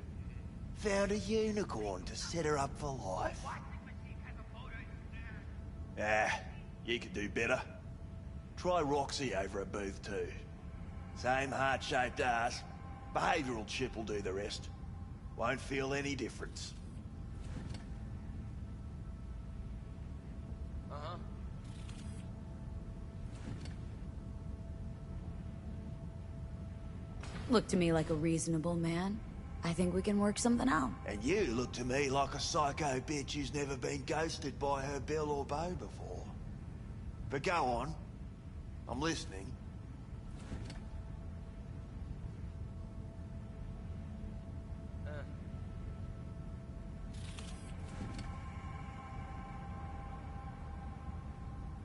Found a unicorn to set her up for life. You could do better. Try Roxy over at Booth 2. Same heart-shaped ass. Behavioral chip will do the rest. Won't feel any difference. Uh-huh. Look to me like a reasonable man. I think we can work something out. And you look to me like a psycho bitch who's never been ghosted by her Bill or Beau before. But go on. I'm listening.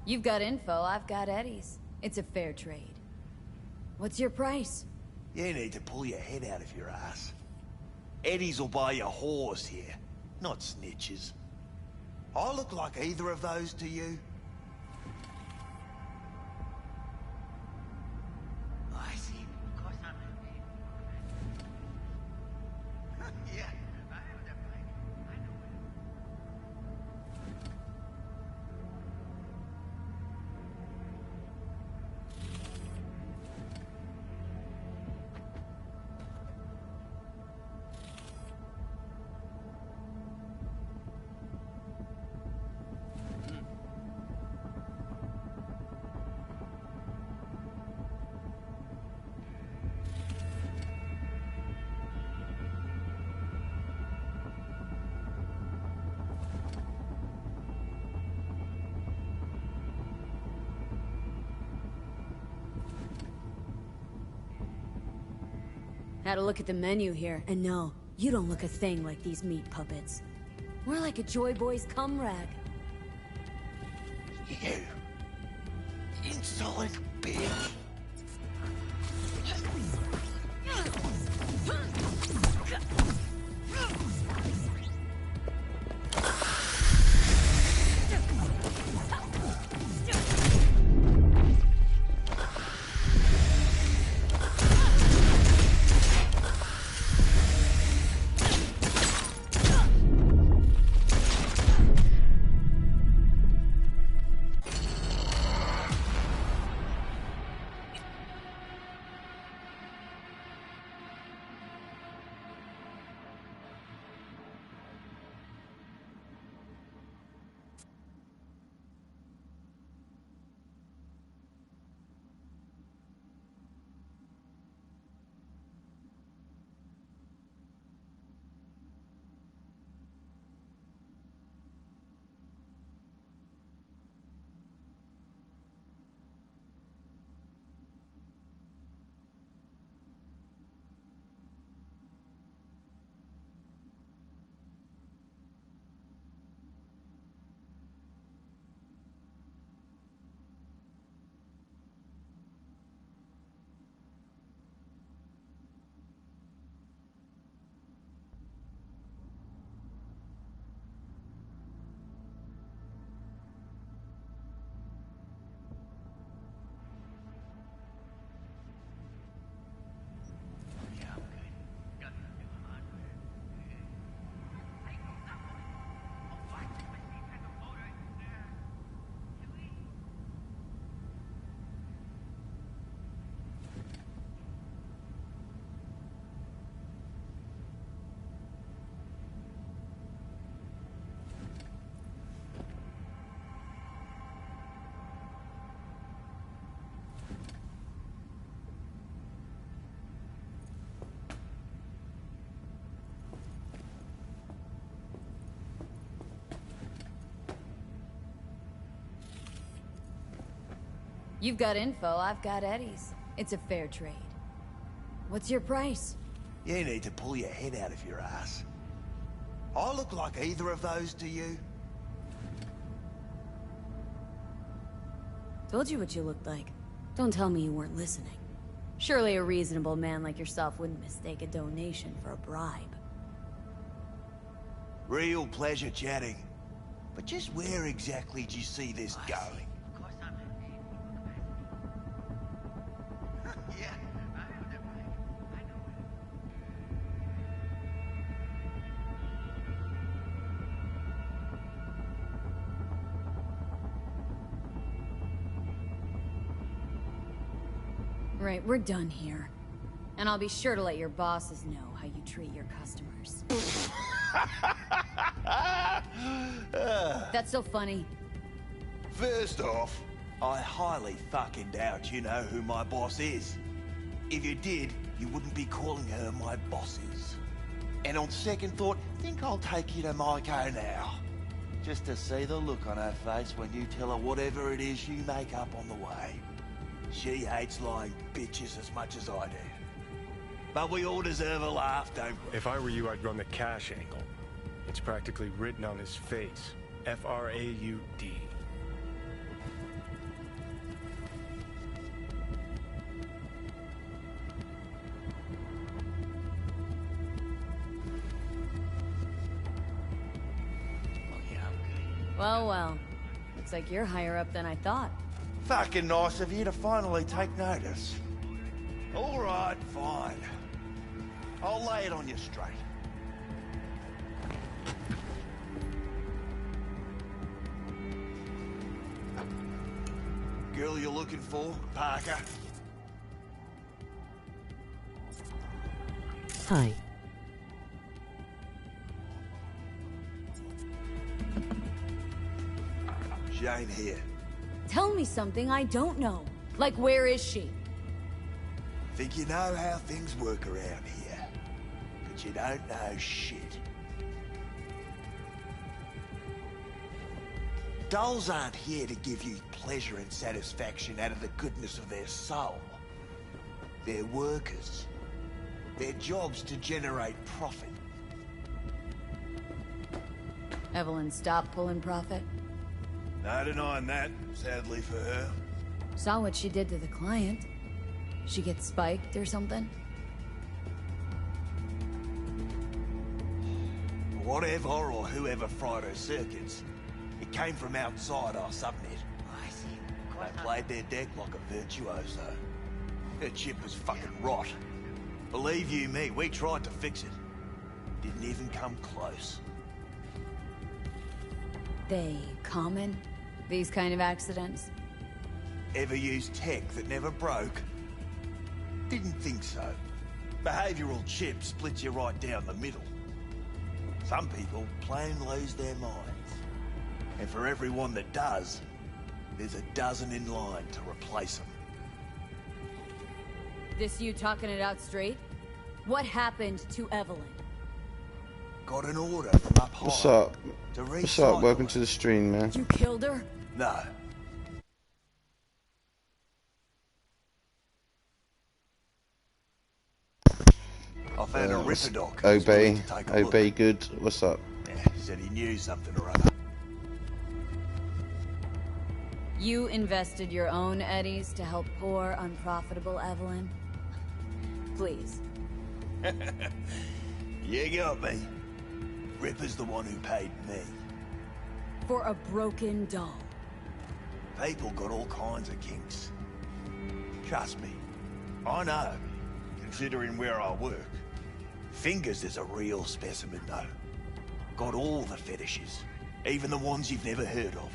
You've got info, I've got Eddie's. It's a fair trade. What's your price? You need to pull your head out of your ass. Eddie's will buy your horse here, not snitches. I look like either of those to you? I see. Of course not. Yeah, I have that bike. I know it. Had a look at the menu here, and no, you don't look a thing like these meat puppets. We're like a Joy Boy's cum rag. You insolent bitch. You've got info, I've got eddies. It's a fair trade. What's your price? You need to pull your head out of your ass. I look like either of those to you? Told you what you looked like. Don't tell me you weren't listening. Surely a reasonable man like yourself wouldn't mistake a donation for a bribe. Real pleasure chatting. But just where exactly do you see this going? Right, we're done here. And I'll be sure to let your bosses know how you treat your customers. That's so funny. First off, I highly fucking doubt you know who my boss is. If you did, you wouldn't be calling her my bosses. And on second thought, think I'll take you to Maiko now. Just to see the look on her face when you tell her whatever it is you make up on the way. She hates lying bitches as much as I do. But we all deserve a laugh, don't we? If I were you, I'd run the cash angle. It's practically written on his face. F-R-A-U-D. Well, well. Looks like you're higher up than I thought. Fucking nice of you to finally take notice. All right, fine. I'll lay it on you straight. Girl you're looking for, Parker? Hi. Jane here. Tell me something I don't know. Like, where is she? Think you know how things work around here, but you don't know shit. Dolls aren't here to give you pleasure and satisfaction out of the goodness of their soul. They're workers. Their job's to generate profit. Evelyn stopped pulling profit? No denying that, sadly for her. Saw what she did to the client. She gets spiked or something? Whatever or whoever fried her circuits, it came from outside our subnet. I see. They played their deck like a virtuoso. Her chip was fucking rot. Believe you me, we tried to fix it. Didn't even come close. They common? These kind of accidents? Ever used tech that never broke? Didn't think so. Behavioral chip splits you right down the middle. Some people plain lose their minds. And for everyone that does, there's a dozen in line to replace them. This you talking it out straight? What happened to Evelyn? Got an order from up high. What's up? To What's up? Welcome to the stream, man. You killed her? No. I found a Ripper doc. Obey good. What's up? Yeah, said he knew something or other. You invested your own eddies to help poor, unprofitable Evelyn? Please. You got me. Ripper's the one who paid me. For a broken doll. People got all kinds of kinks. Trust me, I know, considering where I work. Fingers is a real specimen, though. Got all the fetishes, even the ones you've never heard of.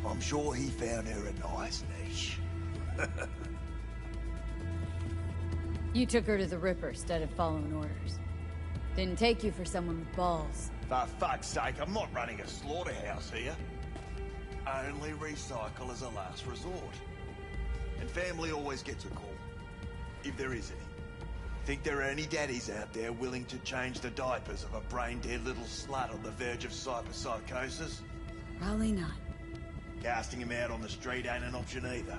I'm sure he found her a nice niche. You took her to the Ripper instead of following orders. Didn't take you for someone with balls. For fuck's sake, I'm not running a slaughterhouse here. Only recycle as a last resort. And family always gets a call, if there is any. Think there are any daddies out there willing to change the diapers of a brain-dead little slut on the verge of cyberpsychosis? Probably not. Casting him out on the street ain't an option either.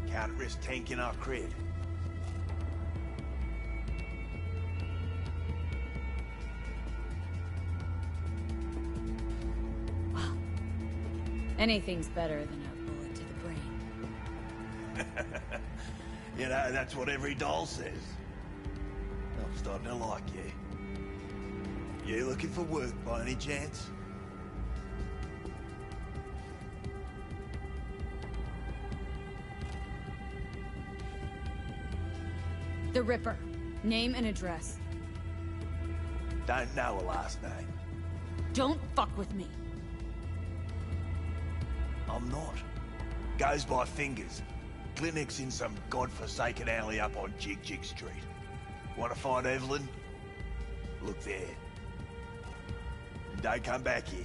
Can't risk tanking our cred. Anything's better than a bullet to the brain. You know, that's what every doll says. I'm starting to like you. You looking for work by any chance? The Ripper. Name and address. Don't know a last name. Don't fuck with me. I'm not. Goes by fingers. Clinic's in some godforsaken alley up on Jig Jig Street. Want to find Evelyn? Look there. And don't come back here.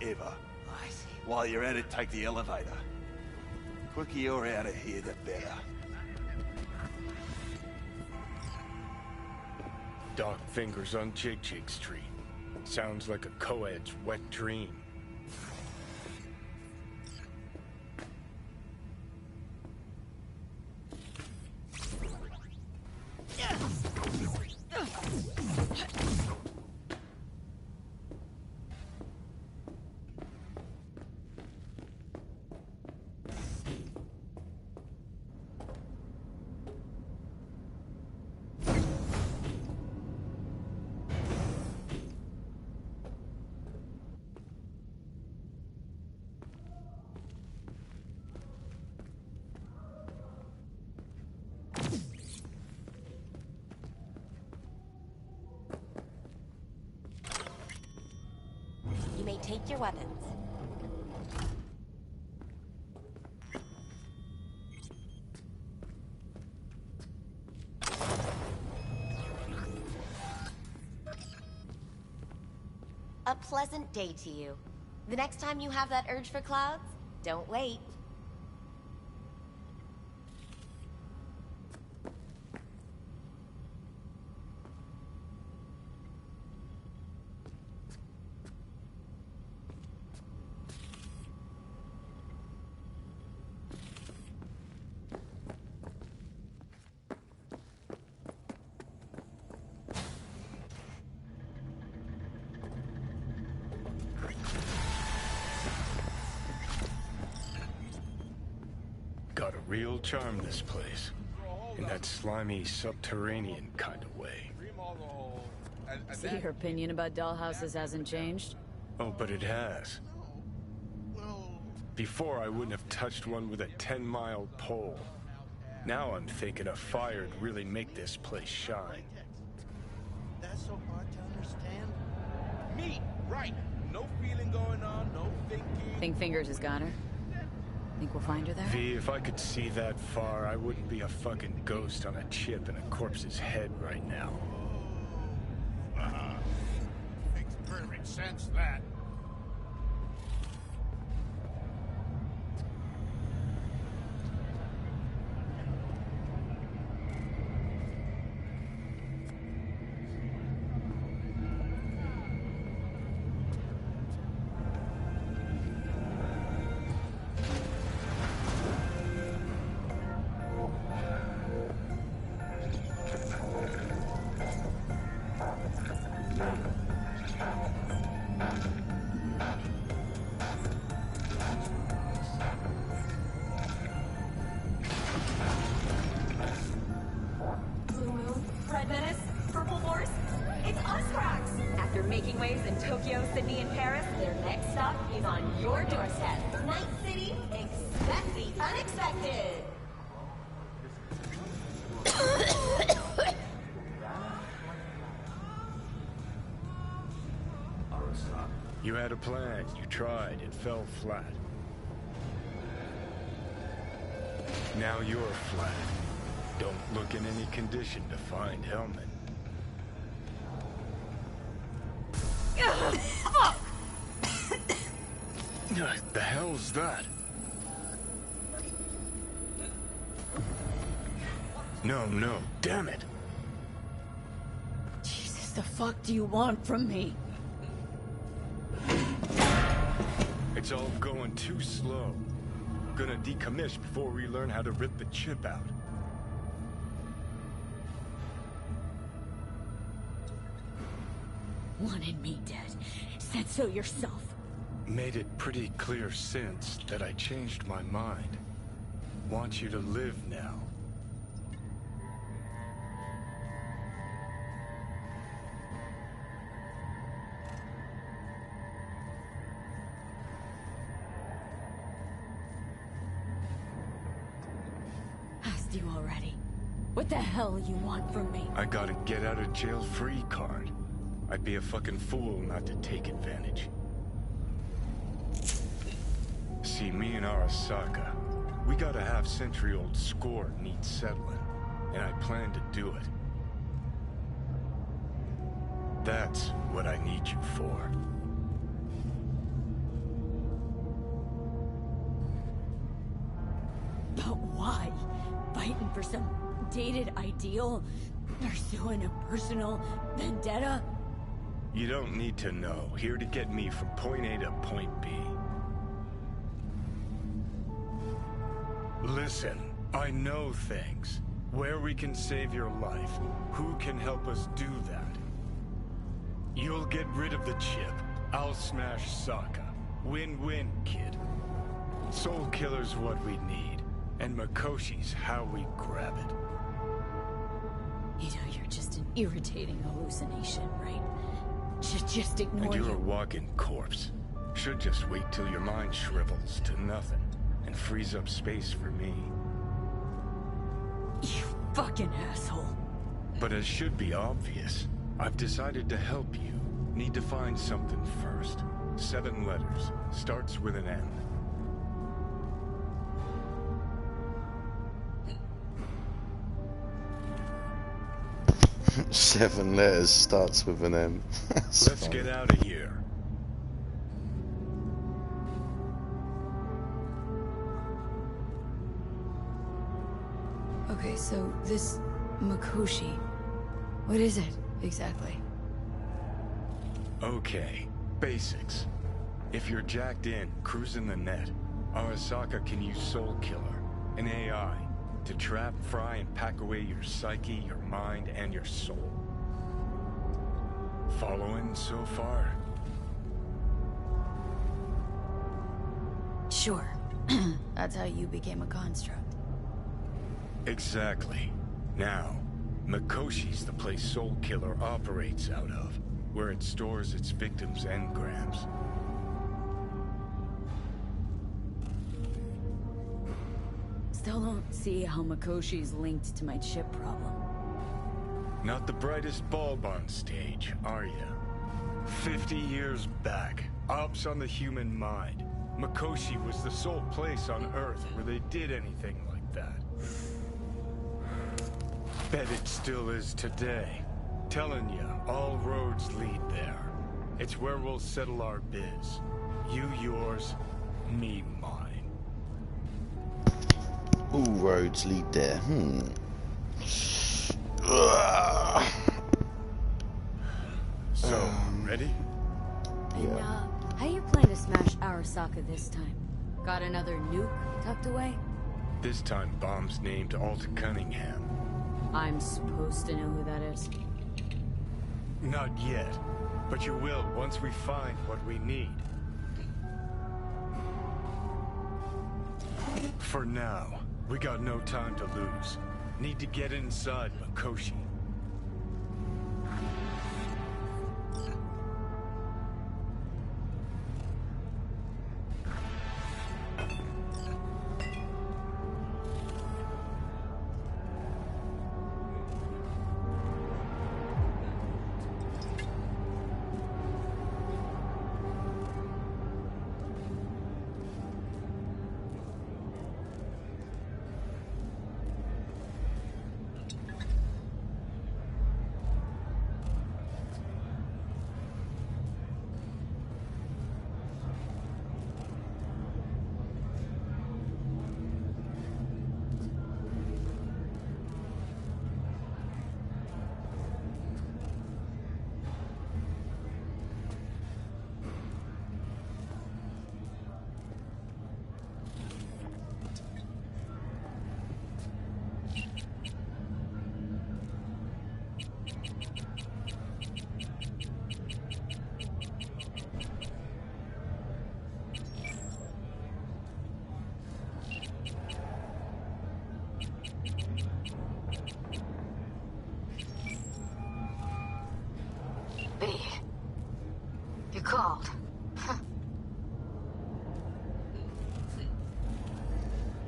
Ever. I see. While you're at it, take the elevator. Quicker you're out of here, the better. Dark fingers on Jig Jig Street. Sounds like a co-ed's wet dream. You may take your weapons. A pleasant day to you. The next time you have that urge for clouds, don't wait. Got a real charm, this place. In that slimy, subterranean kind of way. So your opinion about dollhouses hasn't changed? Oh, but it has. Before, I wouldn't have touched one with a 10-mile pole. Now I'm thinking a fire'd really make this place shine. That's so hard to understand. Me, right. No feeling going on, no thinking. Think Fingers has got her? Think we'll find her there? V, if I could see that far, I wouldn't be a fucking ghost on a chip in a corpse's head right now. Makes perfect sense, that. Blue Moon, Red Menace, Purple Force, it's us cracks! After making waves in Tokyo, Sydney, and Paris, their next stop is on your doorstep. Night City, expect the unexpected! You had a plan, you tried, it fell flat. Now you're flat. Don't look in any condition to find Hellman. The hell's that? No, no, damn it! Jesus, the fuck do you want from me? It's all going too slow. Gonna decommission before we learn how to rip the chip out. Wanted me dead. Said so yourself. Made it pretty clear since that I changed my mind. Want you to live now. Asked you already. What the hell you want from me? I got a get out of jail free card. I'd be a fucking fool not to take advantage. See, me and Arasaka, we got a half-century-old score needs settling, and I plan to do it. That's what I need you for. But why? Fighting for some dated ideal? Pursuing a personal vendetta? You don't need to know. Here to get me from point A to point B. Listen, I know things. Where we can save your life. Who can help us do that? You'll get rid of the chip. I'll smash Sokka. Win-win, kid. Soul Killer's what we need. And Mikoshi's how we grab it. You know you're just an irritating hallucination, right? Just ignore And you're you. a walking corpse. Should just wait till your mind shrivels to nothing and frees up space for me. You fucking asshole. But as should be obvious, I've decided to help you. Need to find something first. 7 letters. Starts with an M. Seven letters, starts with an M. Let's get out of here. Okay, so this Mikoshi, what is it exactly? Okay, basics. If you're jacked in, cruising the net, Arasaka can use Soul Killer, an AI, to trap, fry, and pack away your psyche, your mind, and your soul. Following so far? Sure. That's how you became a construct. Exactly. Now, Mikoshi's the place Soul Killer operates out of, where it stores its victims' engrams. Still don't see how Mikoshi's linked to my chip problem. Not the brightest bulb on stage, are ya? 50 years back, ops on the human mind. Mikoshi was the sole place on Earth where they did anything like that. Bet it still is today. Telling ya, all roads lead there. It's where we'll settle our biz. You yours, me mine. All roads lead there. So, ready? And, how you plan to smash Arasaka this time? Got another nuke tucked away? This time, bomb's named Alta Cunningham. I'm supposed to know who that is. Not yet, but you will once we find what we need. For now, we got no time to lose. Need to get inside Mikoshi.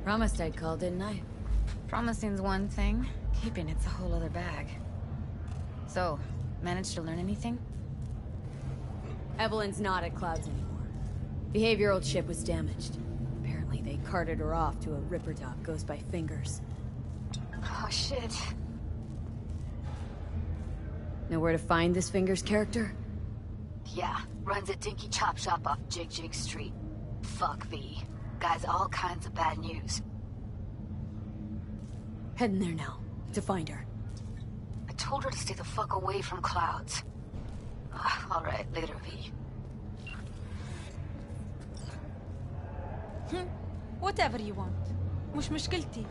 Promised I'd call, didn't I? Promising's one thing, keeping it's a whole other bag. So, managed to learn anything? Evelyn's not at Clouds anymore. Behavioral chip was damaged. Apparently they carted her off to a Ripper dog goes by Fingers. Oh, shit. Know where to find this Fingers character? Yeah, runs a dinky chop shop off Jig Jig Street. Fuck V. Guy's all kinds of bad news. Heading there now, to find her. I told her to stay the fuck away from Clouds. Alright, later, V. Whatever you want. مش مشكلتي.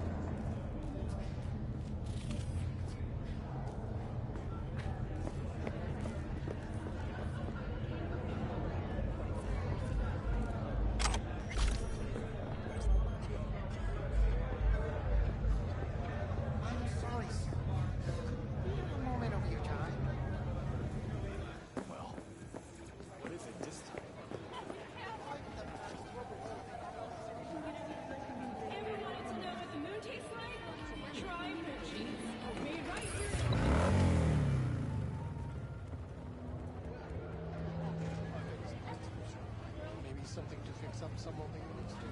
Something to fix up some of the units too.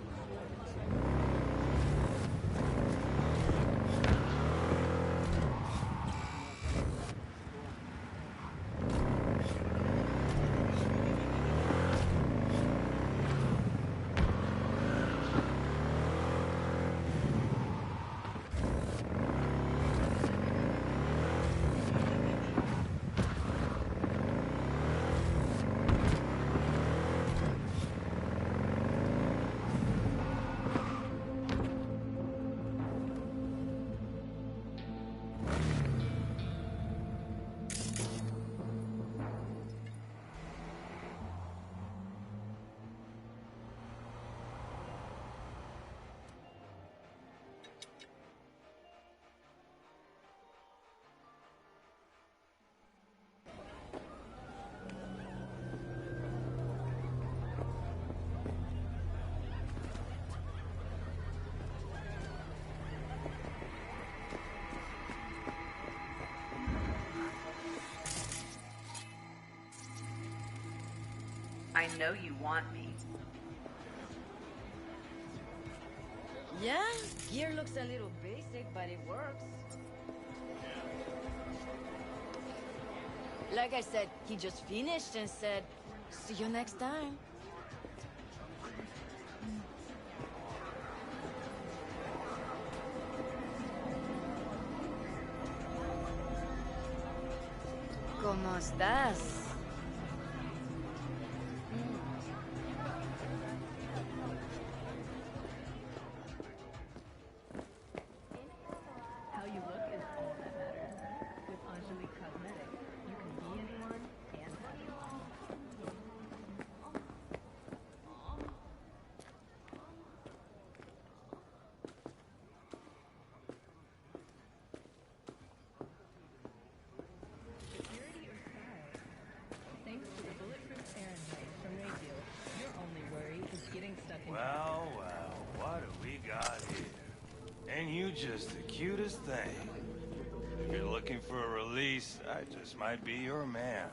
I know you want me. Yeah, gear looks a little basic, but it works. Like I said, he just finished and said, see you next time. ¿Cómo estás? How you look is all that matters. With Angelique Cosmetics, you can be anyone and have it all. Security or style? Thanks to the bulletproof Fahrenheit from Radio, your only worry is getting stuck in Well, what do we got here? Ain't you just the cutest thing? If you're looking for a release, I just might be your man.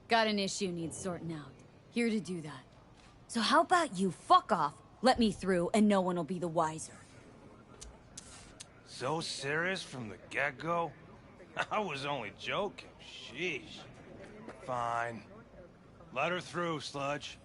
Got an issue needs sorting out. Here to do that. So how about you fuck off, let me through, and no one will be the wiser. So serious from the get-go? I was only joking. Sheesh. Fine. Let her through, Sludge.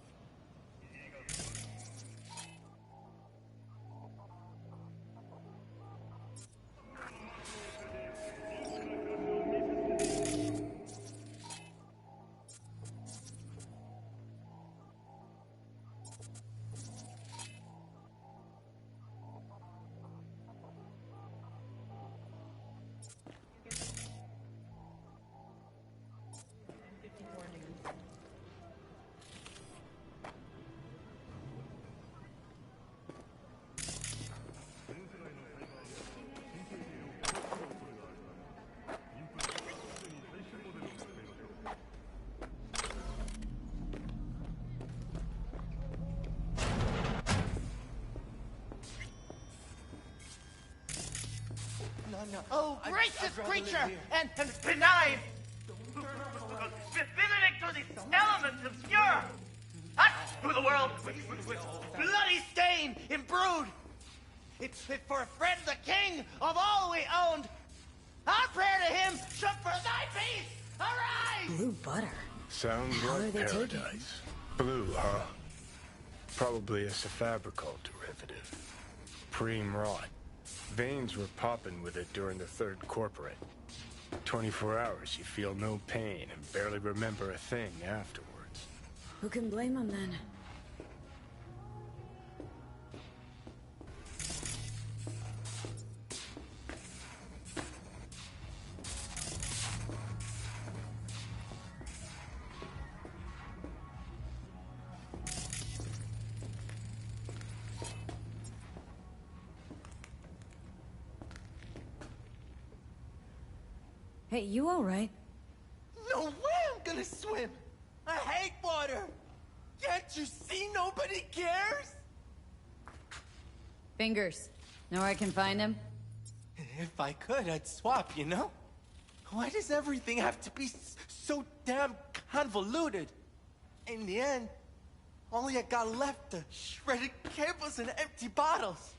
Oh, gracious creature! And benign! Visiting to these elements obscure! Hot through the world with bloody stain imbrued! It's fit for a friend, the king of all we owned! Our prayer to him should for thy peace arise! Blue butter. Sounds How are like they taking paradise. Blue, huh? Probably a Safabricol derivative. Preem rot. Veins were popping with it during the third corporate. 24 hours, you feel no pain and barely remember a thing afterwards. Who can blame him then? Hey, you alright? No way I'm gonna swim! I hate water! Can't you see nobody cares? Fingers. Know where I can find him? If I could, I'd swap, you know? Why does everything have to be so damn convoluted? In the end, all I got left are shredded cables and empty bottles.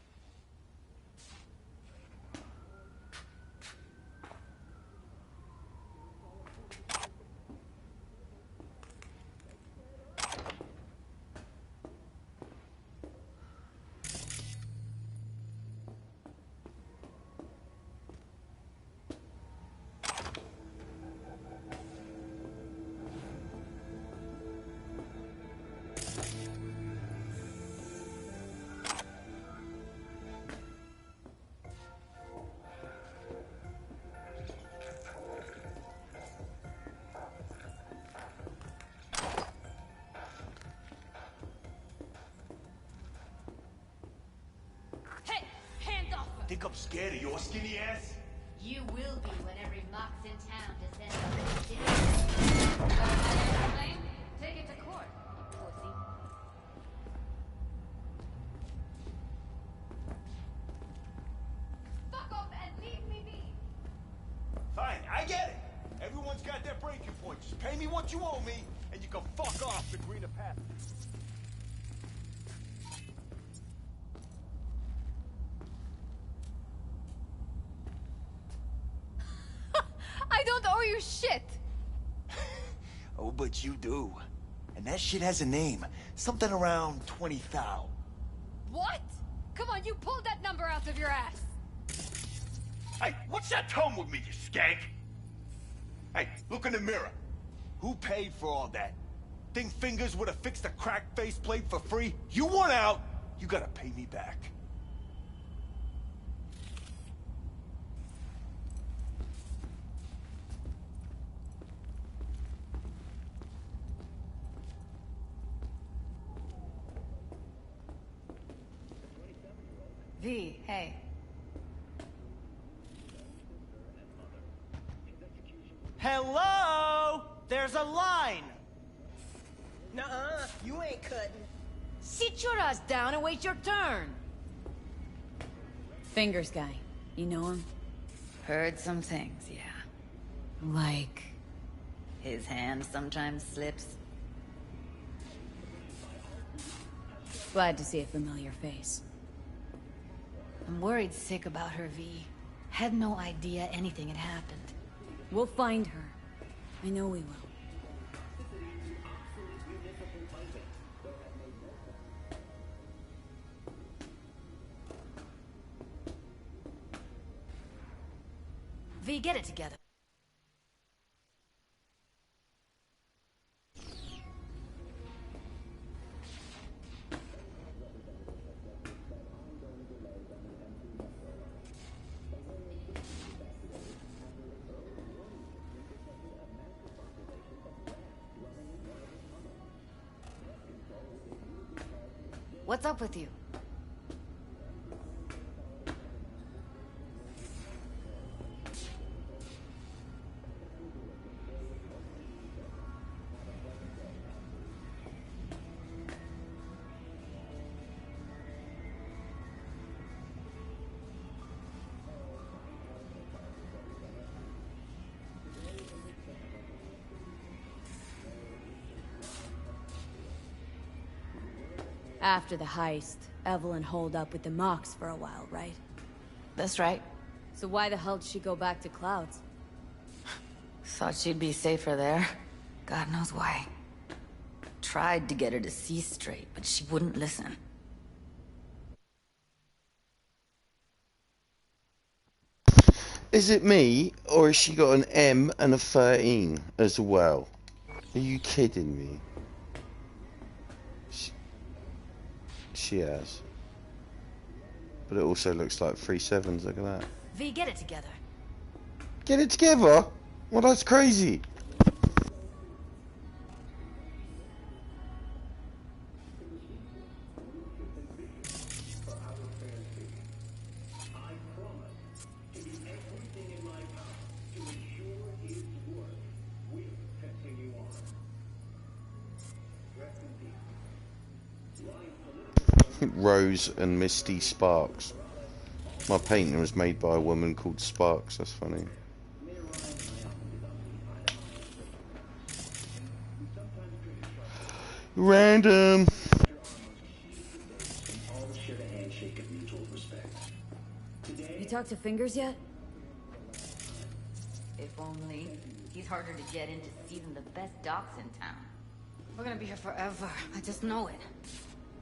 Think I'm scared of your skinny ass? You will be when every mox in town descends on this city. Claim? Take it to court, pussy. Fuck off and leave me be! Fine, I get it. Everyone's got their breaking point. Just pay me what you owe me, and you can fuck off to greener path. I don't owe you shit! Oh, but you do. And that shit has a name. Something around 20 thou. What? Come on, you pulled that number out of your ass! Hey, what's that tone with me, you skank? Hey, look in the mirror. Who paid for all that? Think Fingers would have fixed a cracked faceplate for free? You want out, you gotta pay me back. V, hey. Hello? There's a line! Nuh-uh, you ain't cutting. Sit your ass down and wait your turn! Fingers guy. You know him? Heard some things, yeah. Like... his hand sometimes slips. Glad to see a familiar face. I'm worried sick about her, V. Had no idea anything had happened. We'll find her. I know we will. V, get it together. What's up with you? After the heist, Evelyn holed up with the Mox for a while, right? That's right. So why the hell did she go back to Clouds? Thought she'd be safer there. God knows why. Tried to get her to see straight, but she wouldn't listen. Is it me, or has she got an M and a 13 as well? Are you kidding me? She has. But it also looks like 3 7s, look at that. V, get it together. Get it together? Well, that's crazy. Rose and Misty Sparks. My painting was made by a woman called Sparks, that's funny. Random. You talked to Fingers yet? If only. He's harder to get in to see than the best docs in town. We're gonna be here forever. I just know it.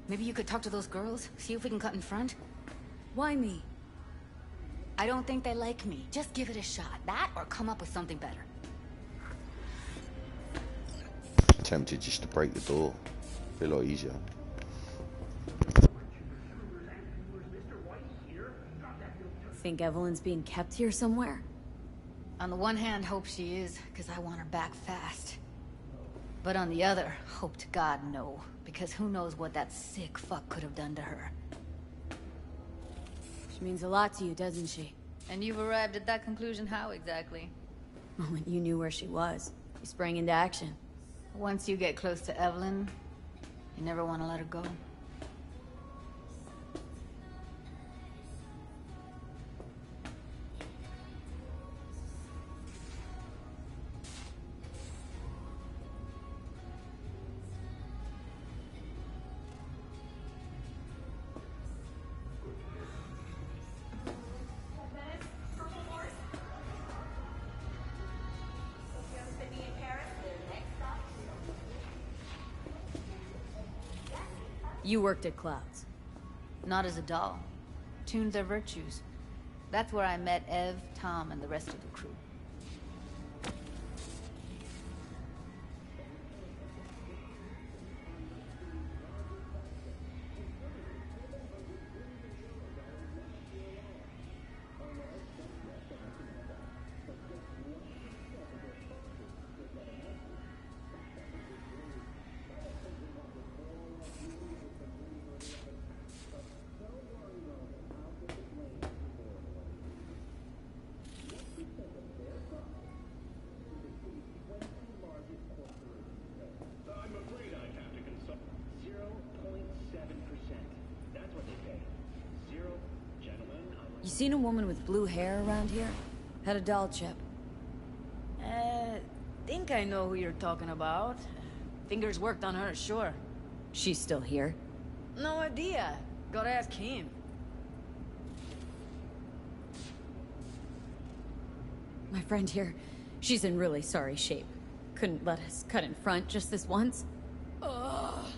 Maybe you could talk to those girls, see if we can cut in front? Why me? I don't think they like me. Just give it a shot. That or come up with something better. Tempted just to break the door. Be a lot easier. Think Evelyn's being kept here somewhere? On the one hand, hope she is, because I want her back fast. But on the other, hope to God no, because who knows what that sick fuck could have done to her. She means a lot to you, doesn't she? And you've arrived at that conclusion how exactly? The moment you knew where she was, you sprang into action. Once you get close to Evelyn, you never want to let her go. You worked at Clouds. Not as a doll. Tuned their virtues. That's where I met Ev, Tom, and the rest of the crew. You seen a woman with blue hair around here? Had a doll chip. Think I know who you're talking about. Fingers worked on her, sure. She's still here? No idea. Gotta ask him. My friend here, she's in really sorry shape. Couldn't let us cut in front just this once. Of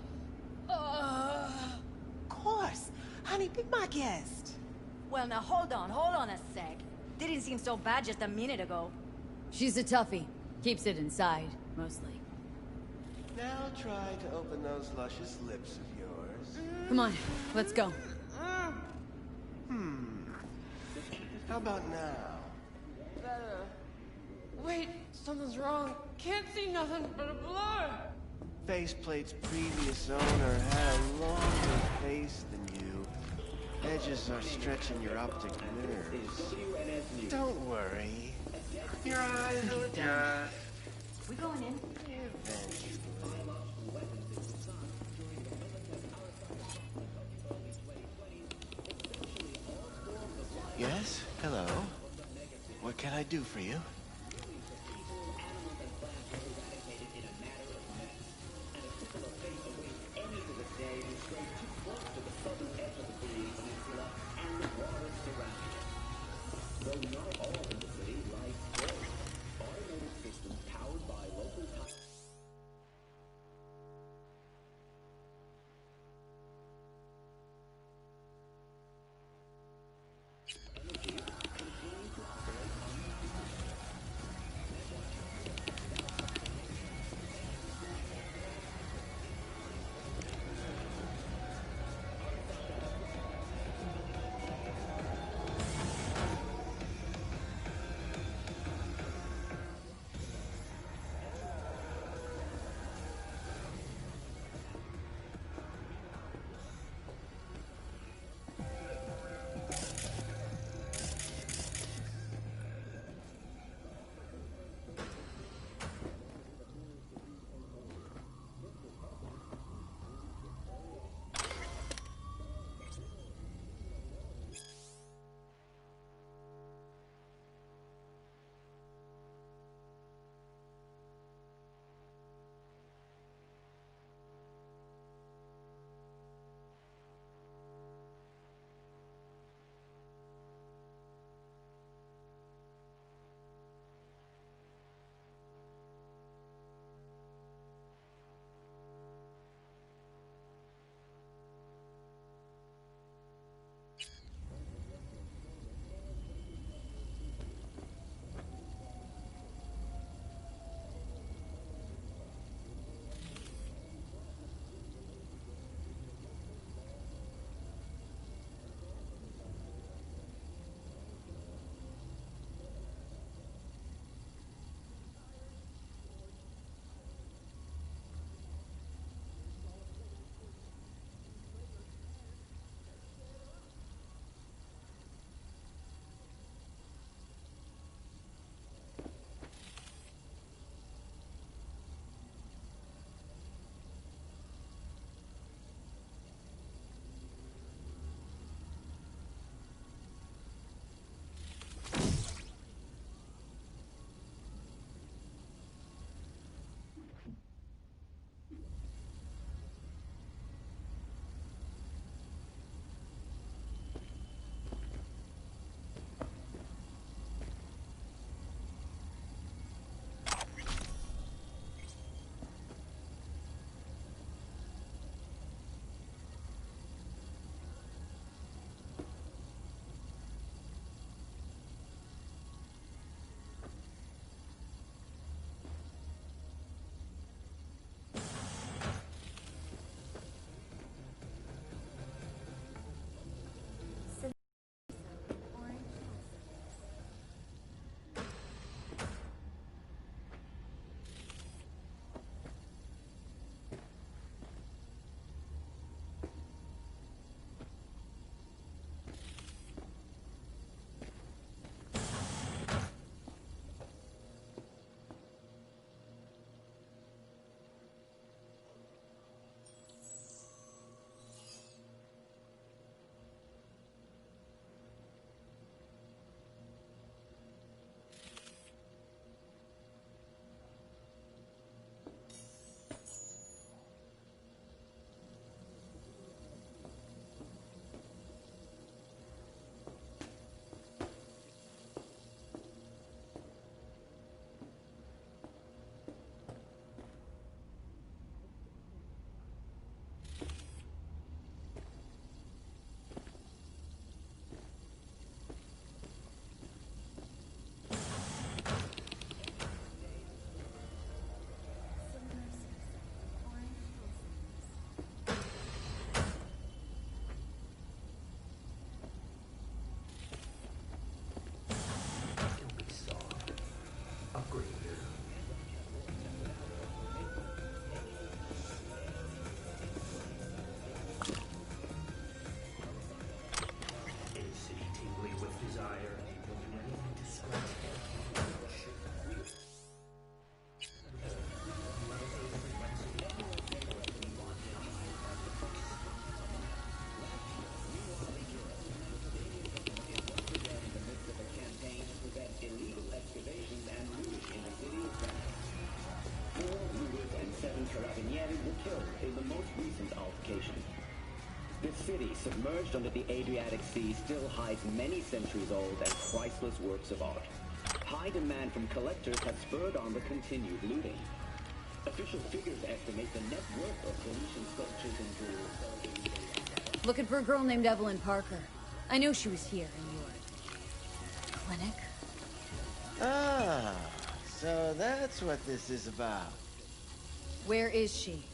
course. Honey, be my guest. Well, now hold on a sec. Didn't seem so bad just a minute ago. She's a toughie. Keeps it inside, mostly. Now try to open those luscious lips of yours. Come on, let's go. How about now? Better. Wait, something's wrong. Can't see nothing but a blur. Faceplate's previous owner had a longer face than you. Edges are stretching your optic nerves. Don't worry. Your eyes will adjust. We going in? Eventually. Yes? Hello? What can I do for you? the Eddies were killed in the most recent altercation. This city, submerged under the Adriatic Sea, still hides many centuries-old and priceless works of art. High demand from collectors has spurred on the continued looting. Official figures estimate the net worth of Phoenician sculptures and jewels. Looking for a girl named Evelyn Parker. I know she was here in your clinic. Ah, so that's what this is about. Where is she?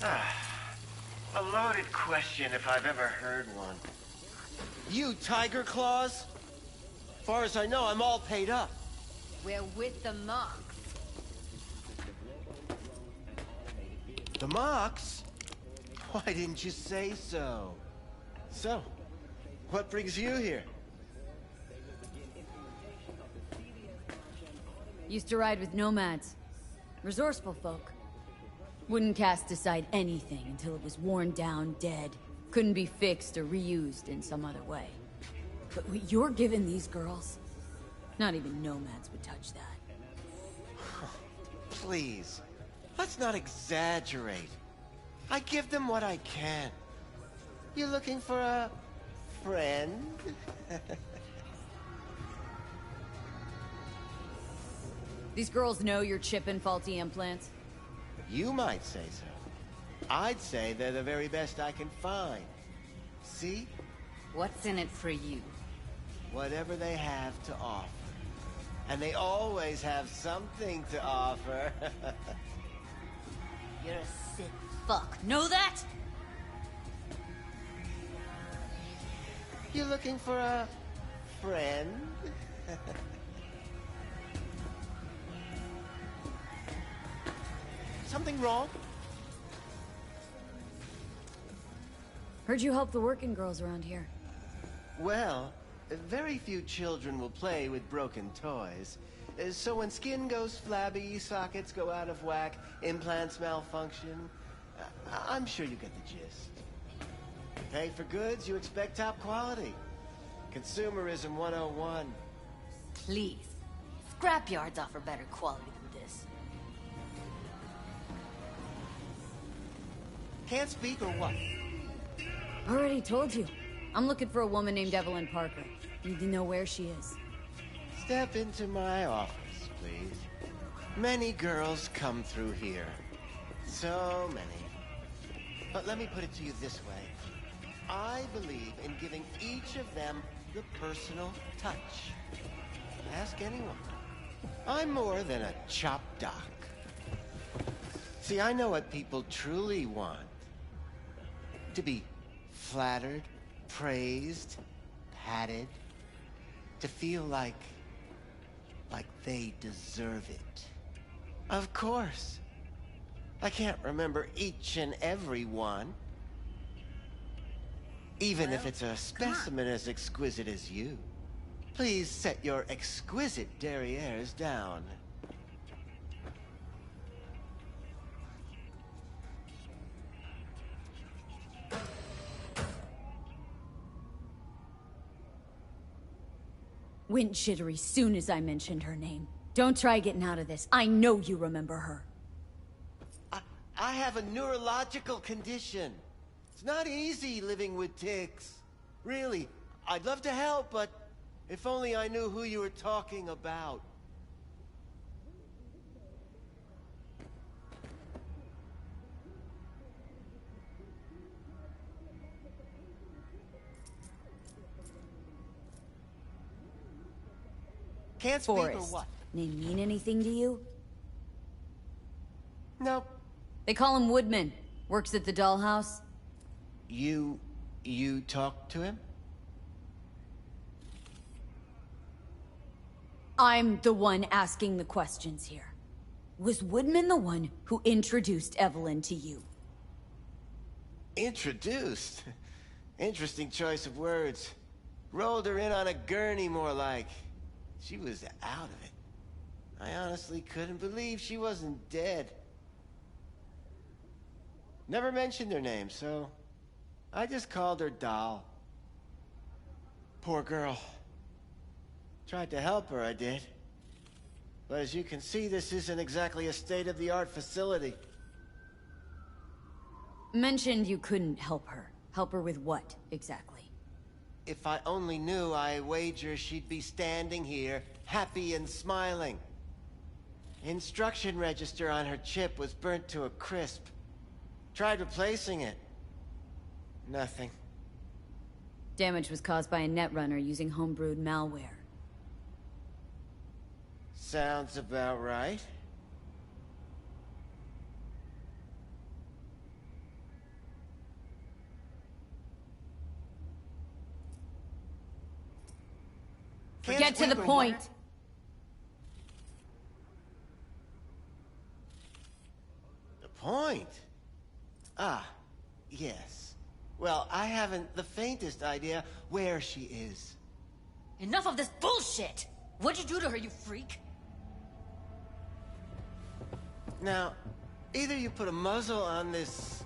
A loaded question if I've ever heard one. You Tiger Claws? Far as I know, I'm all paid up. We're with the monks. The Mox? Why didn't you say so? So, what brings you here? Used to ride with nomads. Resourceful folk. Wouldn't cast aside anything until it was worn down, dead. Couldn't be fixed or reused in some other way. But what you're giving these girls, not even nomads would touch that. Please, let's not exaggerate. I give them what I can. You looking for a friend? These girls know you're chipping faulty implants? You might say so. I'd say they're the very best I can find. See? What's in it for you? Whatever they have to offer. And they always have something to offer. You're a sick fuck. Know that? You looking for a friend? Something wrong? Heard you help the working girls around here. Well, very few children will play with broken toys. So when skin goes flabby, sockets go out of whack, implants malfunction, I'm sure you get the gist. You pay for goods, you expect top quality. Consumerism 101. Please. Scrapyards offer better quality than this. Can't speak or what? Already told you. I'm looking for a woman named Evelyn Parker. Need to know where she is. Step into my office, please. Many girls come through here. So many. But let me put it to you this way. I believe in giving each of them the personal touch. Ask anyone. I'm more than a chop doc. See, I know what people truly want. To be flattered, praised, patted. To feel like they deserve it. Of course. I can't remember each and every one. Even if it's a specimen as exquisite as you. Please set your exquisite derrieres down. Went jittery soon as I mentioned her name. Don't try getting out of this. I know you remember her. I have a neurological condition. It's not easy living with tics. Really, I'd love to help, but if only I knew who you were talking about. Can't speak or Forrest. what? Name mean anything to you? Nope. They call him Woodman. Works at the dollhouse. You talked to him? I'm the one asking the questions here. Was Woodman the one who introduced Evelyn to you? Introduced? Interesting choice of words. Rolled her in on a gurney, more like. She was out of it. I honestly couldn't believe she wasn't dead. Never mentioned her name, so I just called her Doll. Poor girl. Tried to help her, I did. But as you can see, this isn't exactly a state-of-the-art facility. mentioned you couldn't help her. Help her with what, exactly? If I only knew, I wager she'd be standing here, happy and smiling. Instruction register on her chip was burnt to a crisp. Tried replacing it. Nothing. Damage was caused by a netrunner using homebrewed malware. Sounds about right. Get to the point! The point? Ah, yes. Well, I haven't the faintest idea where she is. Enough of this bullshit! What'd you do to her, you freak? Now, either you put a muzzle on this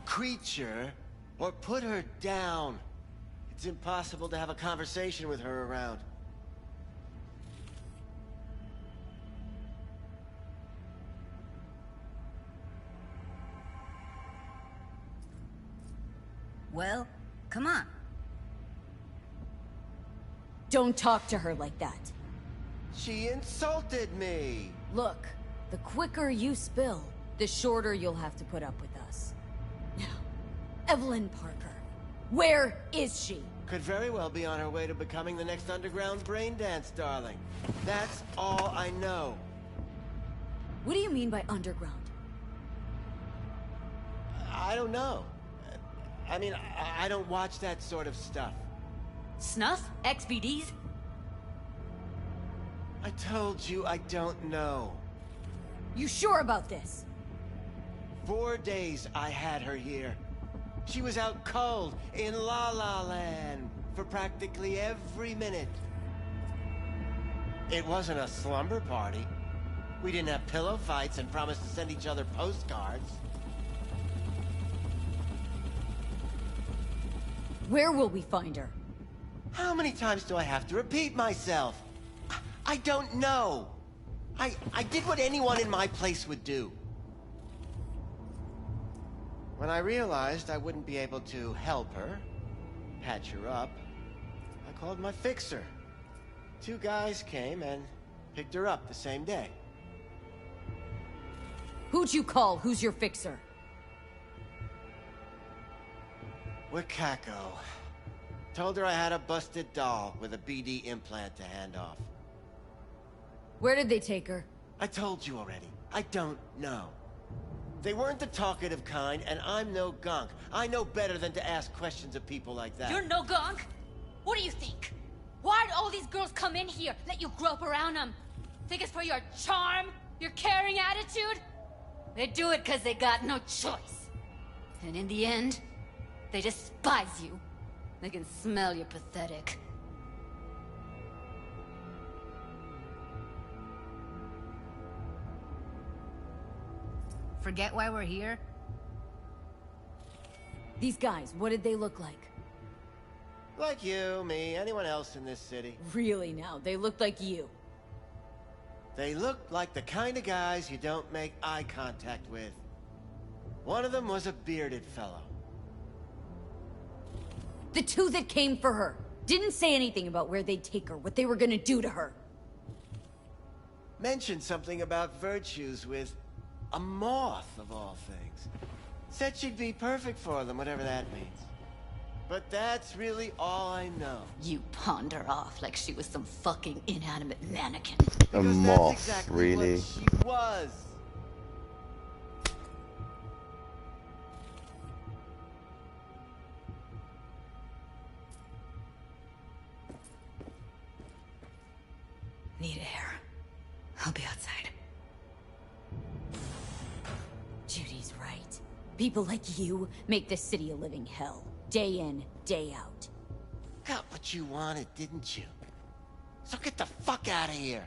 creature, or put her down. It's impossible to have a conversation with her around. Well, come on. Don't talk to her like that. She insulted me! Look, the quicker you spill, the shorter you'll have to put up with us. Now, Evelyn Parker, where is she? Could very well be on her way to becoming the next underground braindance darling. That's all I know. What do you mean by underground? I don't know. I mean, I don't watch that sort of stuff. Snuff? XBDs? I told you I don't know. You sure about this? 4 days I had her here. She was out cold in La La Land for practically every minute. It wasn't a slumber party. We didn't have pillow fights and promised to send each other postcards. Where will we find her? How many times do I have to repeat myself? I don't know. I did what anyone in my place would do. When I realized I wouldn't be able to help her, patch her up, I called my fixer. 2 guys came and picked her up the same day. Who'd you call? Who's your fixer? Wakako. Told her I had a busted doll with a BD implant to hand off. Where did they take her? I told you already. I don't know. They weren't the talkative kind, and I'm no gunk. I know better than to ask questions of people like that. You're no gunk? What do you think? Why'd all these girls come in here, let you grope around them? Think it's for your charm? Your caring attitude? They do it because they got no choice. And in the end, they despise you. They can smell you're pathetic. Forget why we're here? These guys, what did they look like? Like you, me, anyone else in this city. Really now, they looked like you. They looked like the kind of guys you don't make eye contact with. One of them was a bearded fellow. The 2 that came for her didn't say anything about where they'd take her, what they were gonna do to her. Mentioned something about virtues with a moth, of all things. Said she'd be perfect for them, whatever that means. But that's really all I know. You pawned her off like she was some fucking inanimate mannequin. A moth, that's exactly really? what she was. Need air. I'll be outside. Judy's right. People like you make this city a living hell. Day in, day out. Got what you wanted, didn't you? So get the fuck out of here.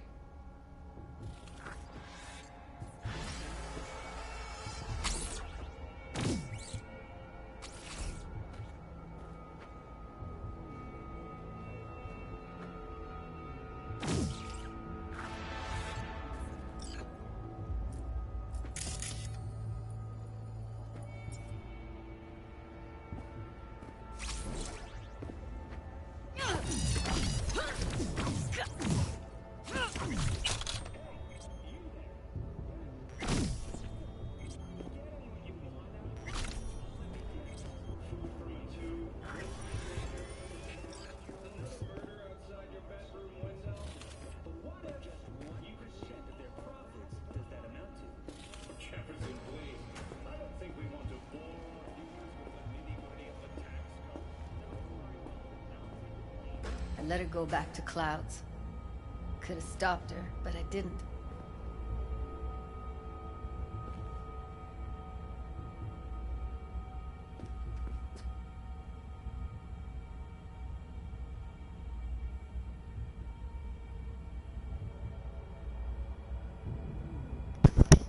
let her go back to Clouds. Could have stopped her, but I didn't.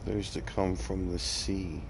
Those that come from the sea.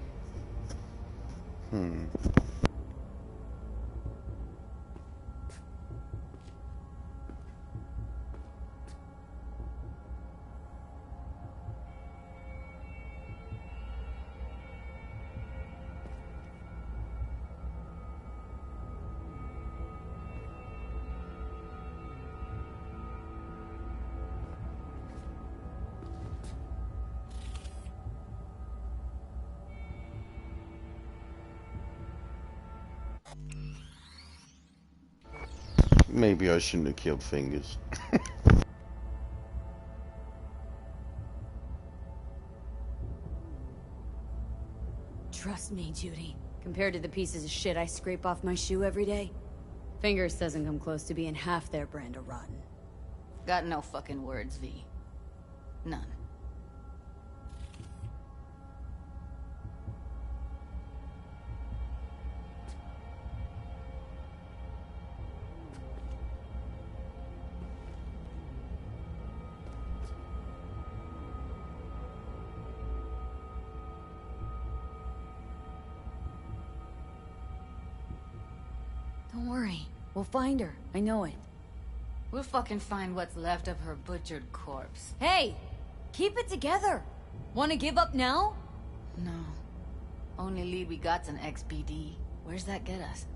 Maybe I shouldn't have killed Fingers. Trust me, Judy. Compared to the pieces of shit I scrape off my shoe every day, Fingers doesn't come close to being half their brand of rotten. Got no fucking words, V. None. Don't worry. We'll find her. I know it. We'll fucking find what's left of her butchered corpse. Hey! Keep it together! Wanna give up now? No. Only lead we got's an XBD. Where's that get us?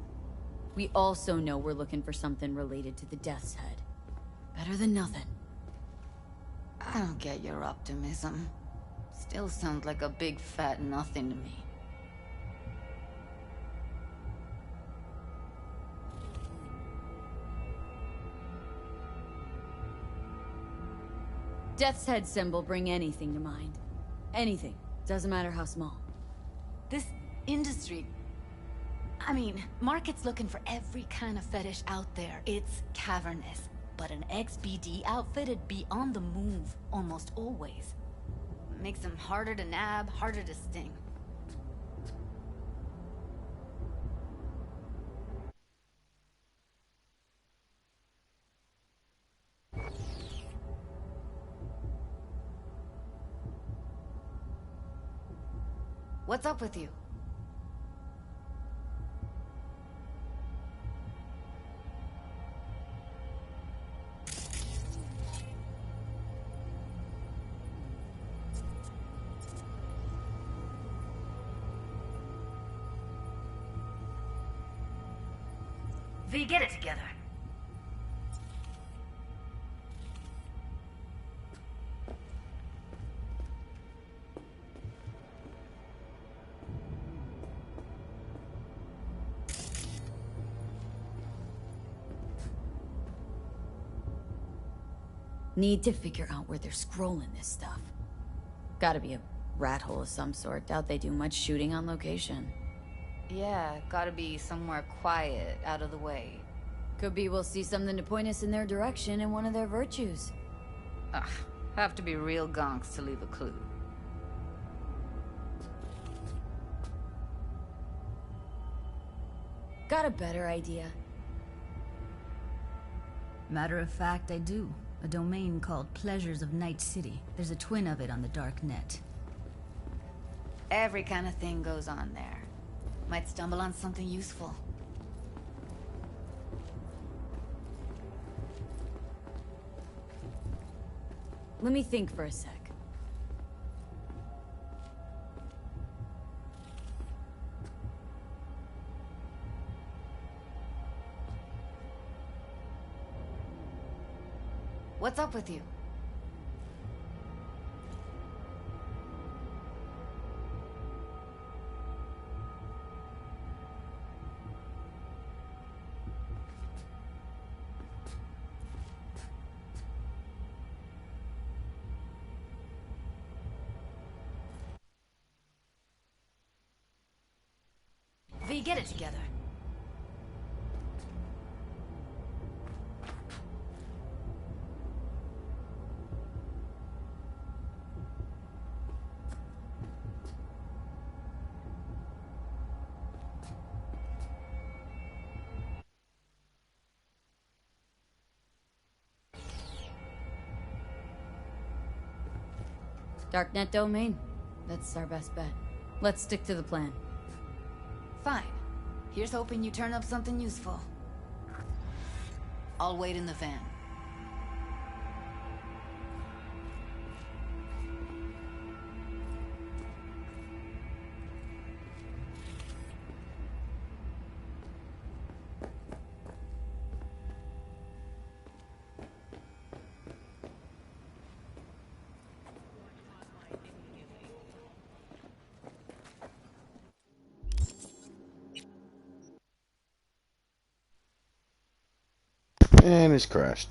We also know we're looking for something related to the Death's Head. Better than nothing. I don't get your optimism. Still sounds like a big fat nothing to me. Death's Head symbol bring anything to mind. Anything. Doesn't matter how small. This industry... I mean, market's looking for every kind of fetish out there. It's cavernous. But an XBD outfit'd be on the move, almost always. Makes them harder to nab, harder to sting. What's up with you? V, get it together. Need to figure out where they're scrolling this stuff. Gotta be a rat hole of some sort. Doubt they do much shooting on location. Yeah, gotta be somewhere quiet, out of the way. Could be we'll see something to point us in their direction in one of their virtues. Ugh, have to be real gonks to leave a clue. Got a better idea. Matter of fact, I do. A domain called Pleasures of Night City. There's a twin of it on the dark net. Every kind of thing goes on there. Might stumble on something useful. Let me think for a sec. What's up with you? V, get it together. Darknet domain. That's our best bet. Let's stick to the plan. Fine. Here's hoping you turn up something useful. I'll wait in the van. And it's crashed.